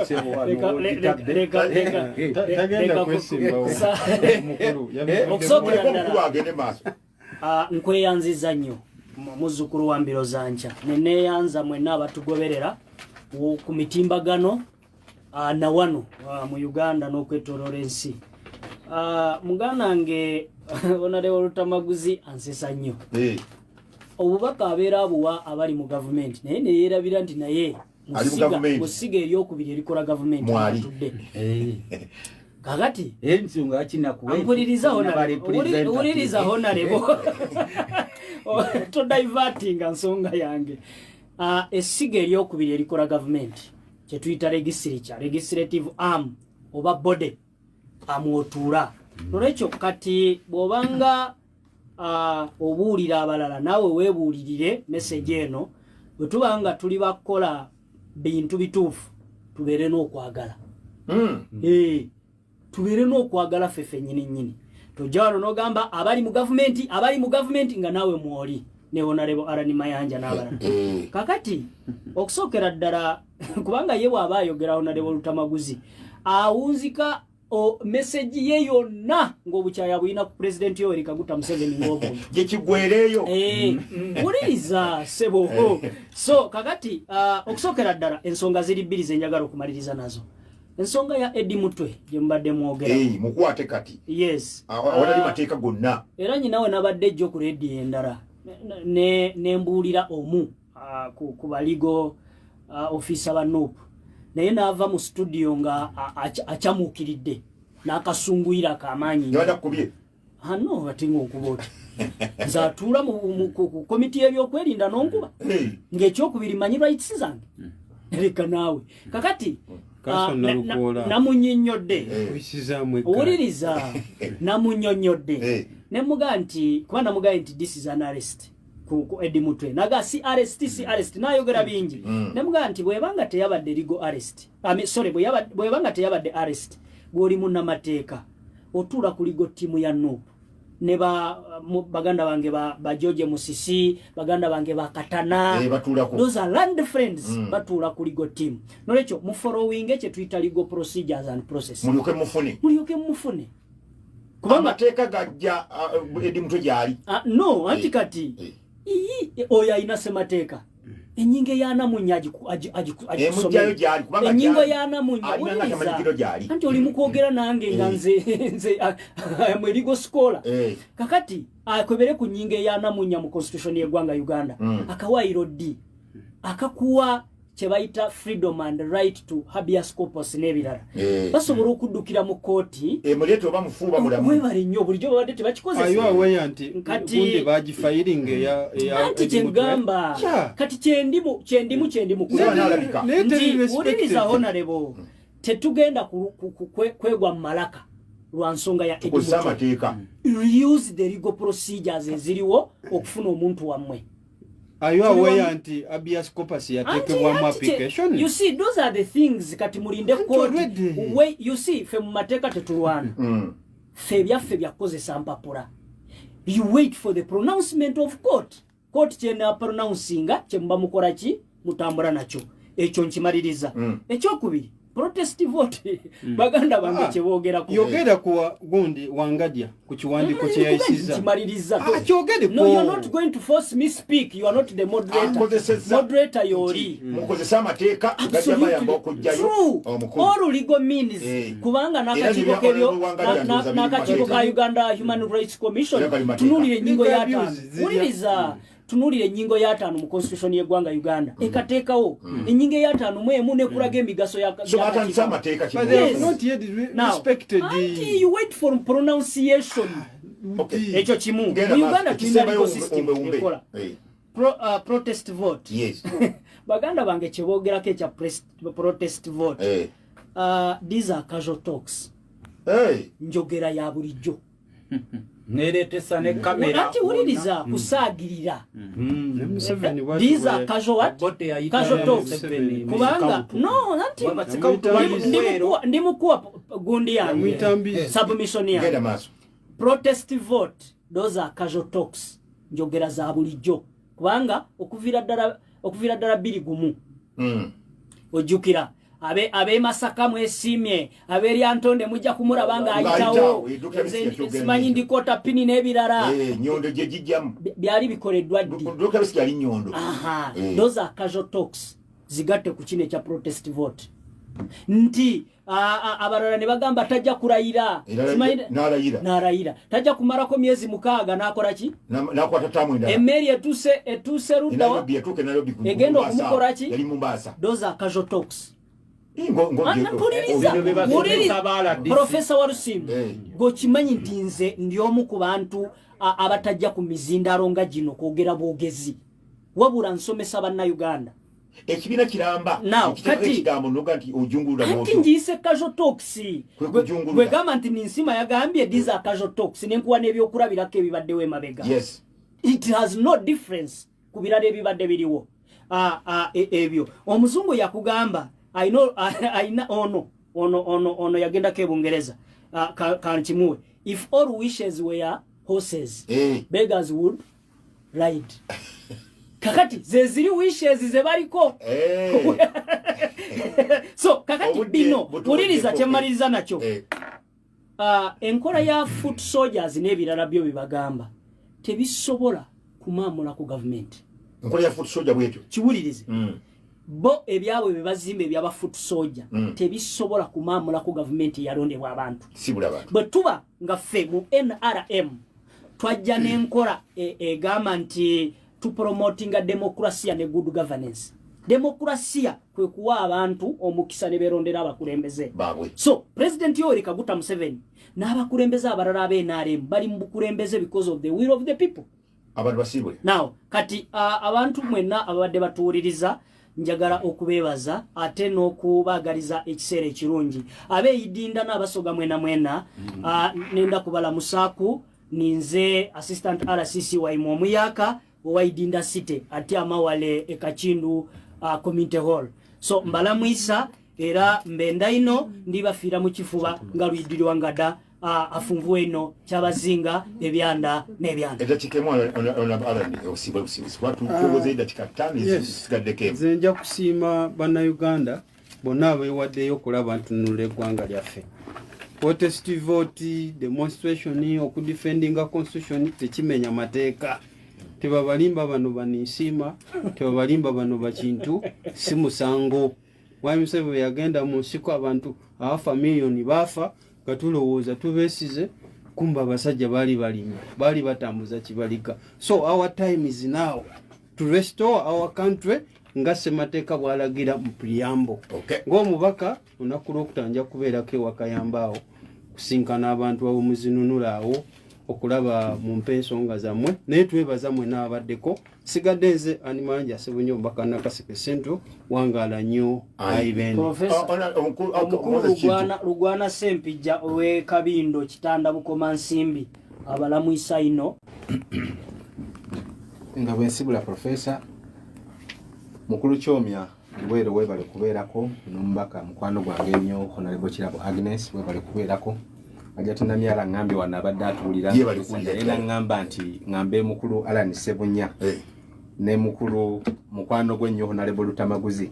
sebo wali tagenda kwesimba mukulu okusookera ddala agende maaso nkweyanziza nnyo muzzukulu wa mbiro zanca neneeyanza mwenna abatugoberera ku mitimbagano na wano mu Uganda n'okwetooloola ensi muganda nge Honorable Lutamaguzi ansesa nnyo obubaka abeera abuwa abali mu gavumenti naye neyeerabira nti naye musiga eryokubiri erikola gavumenti atudde kakati ensonga akinakuwa mpuliriza honarebo todivertinga nsonga yange essiga eryokubiri erikola gavumenti kyetuyita legislative arm oba body amwotuula nolwekyo kati bw'obanga obuulira abalala naawe weebuulirire message eno bwe tubanga tuli bakola bintu bituufu tubeere n'okwagala tubeere n'okwagala ffeffe nnyini tojja wano n'ogamba abali mu gavumenti nga naawe mwoli ne Honorable Arani Mayanja n'abalala kakati okusookera ddala kubanga ye bw'aba ayogera Honorable Lutamaguzi awunzika message ye yonna ng'obukyaya buyina ku President Yoweri Kaguta Museveni ng'obuntu gyekigwereeyo muliriza sebo so kakati okusookera ddala ensonga ziri bbiri ze njagala okumaliriza nazo ensonga ya Eddie Mutwe gye mubadde mwogera mukwate kati yes awatali mateeka gonna era nyinawe nabadde ejjo ku radio endala ne mbuulira omu ku baligo officer ba NUP naye naava mu studio nga achamuukiridde n'akasunguyira kamaanyi yabadakubye hano batinga okuba oti nze atuula ku komiti y'ebyokwerinda n'onkuba ng'ekyokubiri manyi rights zange leka naawe kakati namunnyonnyodde owuliriza namunnyonnyodde nemugaa nti kuba namugaa nti this is an arrest ku Eddie Mutwe naga si arrest nayogera bingi nemugaa nti bwebanga teyabadde legal arrest sorry bwebanga teyabadde arrest bw'oli munnamateeka otuula ku legal team ya NUP ne baganda bange ba George Musisi baganda bange ba Katana those are land friends batuula ku legal team nolwekyo mu following kye tuyita legal procedures and process mulyoke mufune kubanga teeka gajja Eddie Mutwe gyali no anti kati oyo ayina semateeka enyingo y'anamunya enyingo y'anamunya anti oli mukwogera nange nga nze mwerigo skola kakati akwebere ku nyingo y'anamunya mu constitution y'eggwanga Uganda akawairo ddi akakuwa kyebayita freedom and right to habeas corpus n'ebirala basobola okuddukira mu kooti muleete oba mufuuba mulamu webale nnyo bulijjo babadde tebakikozesankati kyegamba kati kyendimu nti wuliriza Honorable tetugenda kwegwa mu malaka lwa nsonga ya amateeka use the legal procedures eziriwo okufuna omuntu wammwe. Are you aware anti habeas corpus yatekebwamu application? You see, those are the things kati mulinde court. Wait, you see, fe mumateka tetulwana. Fe byaffe byakozesa mpapula. You wait for the pronouncement of court. Court kyena pronouncinga kyemba mukola ki mutambula nakyo. Ekyo nkimaliriza. Ekyokubiri protest vote baganda bange kyebogera ku yogera kuwa gundi wangadya ku kiwandiko kye yayisiza kyogere no, you are not going to force me speak. You are not the moderator. Moderator yori mukozesa amateeka gajja bayamba okujjayo all legal means kubanga nakakigo kebyo nakakigo ka Uganda Human Rights Commission tunulire nyingo ya tano uliriza tunulire nyingo ya tano mu constitution y'eggwanga Uganda ekateekawo enyingo ya tano mwemu ne kulaga emigaso ya amateeka not yet respected. You wait for pronunciation. Ekyo kimu mu Uganda tulina legal system ekola protest vote. Yes. Baganda bange kyebogerako ekya protest vote. These are casual talks. Njogera ya bulijjo neretesa ne kamera ati uliriza kusaagirira these are casual talks kubanga no anti ndimukuwa gundi yangu submission yangu protest vote those are casual talks njogera za bulijjo kubanga okuvira ddala biri gumu ojukira abe Masaka mwesimye aberi Antonde mujja kumurabanga ayitawo simanyi ndikota pini n'ebirala nyondo gye gijjamu byali bikoleddwa ddi ndoka bisi yali nyondo those are casual talks zigatte ku kine kya protest vote nti abalala ne bagamba tajja kurayira n'arayira tajja kumarako myezi 6 n'akola ki emmeri etuse rudda egenda okumukola ki those are casual talks Professor Warusimu gokimanyi nti nze ndi omu ku bantu abatajja ku mizindalo nga gino kwogera bwogezi wabula nsomesa bannayuganda ekibina kiramba ekigambo noga nti ojungulula moto kati njise casual talks gwe gamba nti ninsima yagambye these are casual talks nenkuwa n'ebyokulabirako ebibaddewo emabega yes it has no difference ku birala ebibadde biriwo ebyo omuzungu yakugamba I know ono yagendako ebungereza kankimuwe if all wishes were horses beggars would ride kakati zeziri wishes zebaliko so kakati bino muliriza kyemaliriza nakyo enkola ya foot soldiers n'ebirala byo bibagamba tebisobola kumamula ku government enkola ya foot soldier bwetyo kiwulirize bo ebyabwe bebazimba ebyaba foot soldier tebisobola kumamula ku government yalondebwa abantu sibula abantu bwe tuba nga ffe mu NRM twajja n'enkola egamba nti to promoting a democracy and a good governance. Democracy kwe kuwa abantu omukisa ne berondera abakulembeze. So President Yoweri Kaguta Museveni n'abakulembeze abalala ab'NRM bali mu bukulembeze because of the will of the people. Abantu basibwe. Now kati abantu mwenna abadde batuwuliriza njagala okubebaza ate n'okubagaliza ekiseera ekirungi abeeyidinda n'abasoga mwena nenda kubala musaku ninze assistant RCC waimu omuyaka owaidinda city ate amawale ekakindu community hall so mbalamwisa era mbenda ino ndibafira mu kifuba nga lwidirirwa ngada afunvuwe ino kyabazinga ebyanda n'ebyanda edakikemu ona alani osiba watu kyogoze edakika 5 zisigaddeko nja kusiima bannayuganda bonna abeewaddeyo okulaba ntunula eggwanga lyaffe protest vote demonstration okudefendinga constitution tekimenya mateeka tebabalimba bano banisiima tebabalimba bano bakintu si musango Museveni yagenda mu nsiko abantu abafa miliyoni bafa katulowooza tubeesize kumba abasajja bali batambuza kibalika so our time is now to restore our country nga Ssemateeka bwalagira mu preamble ng'omubaka olunaku lw'okutanja kubeerako ewakayambaawo kusinkana abantu ab'omuzinunula awo okulaba mu mpensonga zammwe naye twebaza mwenna abaddeko sigadde nze animanja Ssebunnya Omubaka Nakaseke Central wangaala nnyo aiben Lugwana Sempijja owe Kabindo Kitanda Bukoma Nsimbi abalamwisa ino nga bwensibula professor mukulu kyomya Luwero webale kubeerako n'omubaka mukwano gwange ennyo Honorable Kirabo Agnes webale kubeerako ajatuna myala ngambi wanabadde atuulira era ngamba nti ngambe mukulu Alan Ssebunnya ne mukulu mukwano gw'ennyo Honorable Lutamaguzi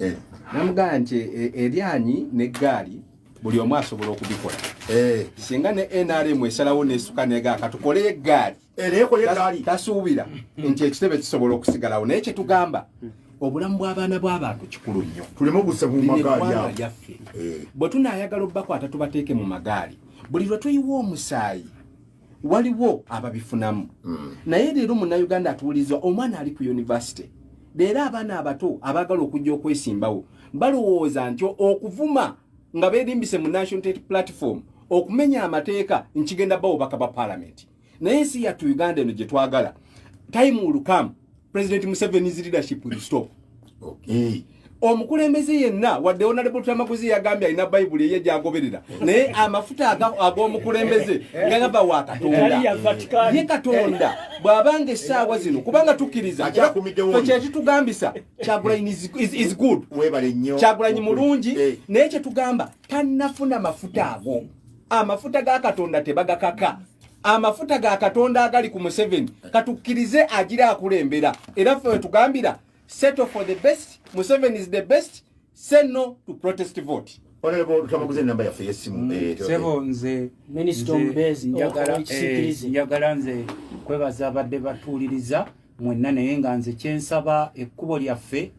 namugamba nti eryanyi n'eggaali buli omu asobola okubikola singa ne NRM esalawo n'essuka n'ega katukole eggaali tasuubira nti ekitebe kisobola okusigalawo naye kye tugamba obulamu bw'abaana bw'abantu kikulu nnyo tuleme obusa mu magaali yaffe bwe tunaayagala obbakwata tubateeke mu magaali buli lwe tuyiwa omusaayi waliwo ababifunamu naye leero munnayuganda atuwulizwa omwana ali ku university leero abaana abato abaagala okujja okwesimbawo balowooza nti okuvuma nga beerimbise mu national tet platform okumenya amateeka nkigenda bawo bakaba parliament naye ensi yattu Uganda eno gye twagala time will come President Museveni's leadership will stop. Omukulembeze yenna wadde Honorable Lutamaguzi yagambye alina Bible ye gyagoberera naye amafuta ag'omukulembeze gagaba wa Katonda ye Katonda bw'abanga essaawa zino kubanga tukkiriza kye kitugambisa Kyagulanyi is good Kyagulanyi mulungi naye kye tugamba tannafuna mafuta ago amafuta ga Katonda tebagakaka amafuta ga Katonda agali ku Museveni katukkirize agira akulembera era ffe tugambira settle for the best Museveni is the best say no to protest vote Honorable Lutamaguzi namba ya Facebook sebo nze Minister Mbezi njagala nze kwebaza abadde batuuliriza mwenna naye nga nze kyensaba ekkubo lyaffe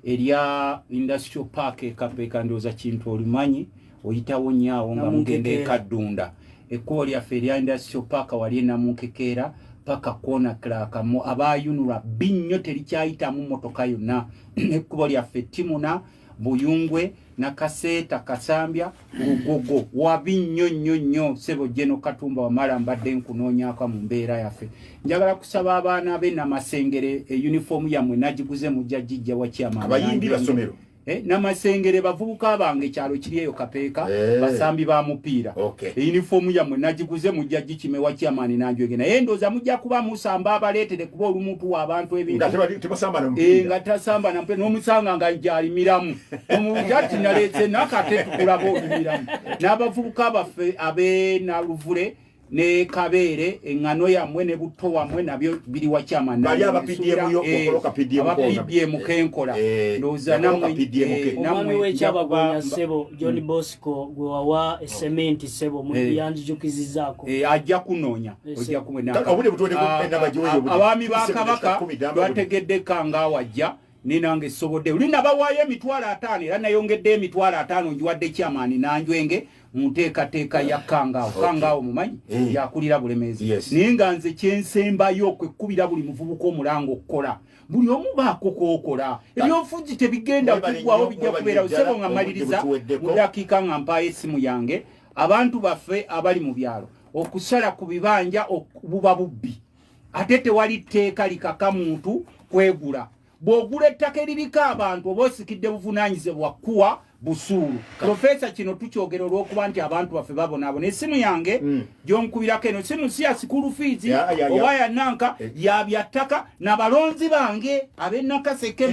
erya industrial park ekapeeka ndowooza kintu olumanyi oyitawo nyaawo nga mugenda ekaddunda ekkubo lyaffe erya industrial park wali namunkekeera paka kona klaka mu abayunula binnyo terikyayitamu motoka yonna ekkubo lyaffe Timuna Buyungwe na Kaseta Kasambya Lugogo wabinnyo nnyo sebo Jeno Katumba wamala mbadde nkunoonyaako mu mbeera yaffe njagala kusaba abaana be Namasengere uniform yamwe nagiguze mu jjajja wa kyama abayimbi basomero Namasengere bavubuka bange kyalo kiri eyo Kapeeka basambi ba mupiira uniform yamwe nagiguze mu jjajji kimewa kyamani nanjwege naye ndoza mujja kuba musamba abaleetere kuba olumuntu w'abantu ebintu nga tasamba na mpira n'omusanga nga njali miramu omujati naletse nakate tukulaba obimiramu n'abavubuka baffe abe na Luvule ne Kabeere engano yamwe ne Butto wamwe nabyo biri wa kyamani bali abaPDM yo okoloka PDM kenkola ndoza namwe wekyabagwanya sebo John Bosco gwe wawa cement sebo mu yanjukizizako ajja kunoonya ojja kumena abami ba Kabaka bategedde kanga wajja ninange sobodde ulina bawaye emitwalo 5 era nayongedde emitwalo 5 njiwadde kyamani nanjwenge munteekateeka ya kangaawo mumanyi yakulira bulemezi ninga nze kyensembayo kwekubira buli muvubuka omulango okukola buli omu baako kookola ebyobufuzi tebigenda okugwawo bijja kubeera osebo nga maliriza mu dakiika nga mpaayo essimu yange abantu baffe abali mu byalo okusala ku bibanja buba bubbi ate tewali tteeka likaka muntu kwegula bw'ogula ettaka eririko abantu oba osikidde buvunaanyizibwa kuwa busuulu profesa kino tukyogera olw'okuba nti abantu baffe babonaabona essimu yange gy'onkubirako eno simu si ya sikulu fiizi oba ya nanka ya byattaka n'abalonzi bange ab'Nakaseke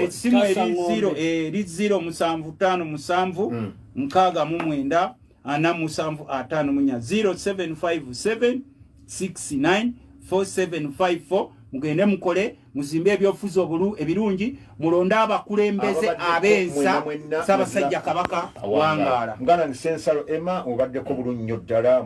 essimu eri 0 757 0757 69 4754 mugende mukole muzimbe ebyofuzo ebirungi mulonda abakulembeze abensa Ssaabasajja Kabaka wangaala ngana nsensalo Emma obaddeko bulungi ddala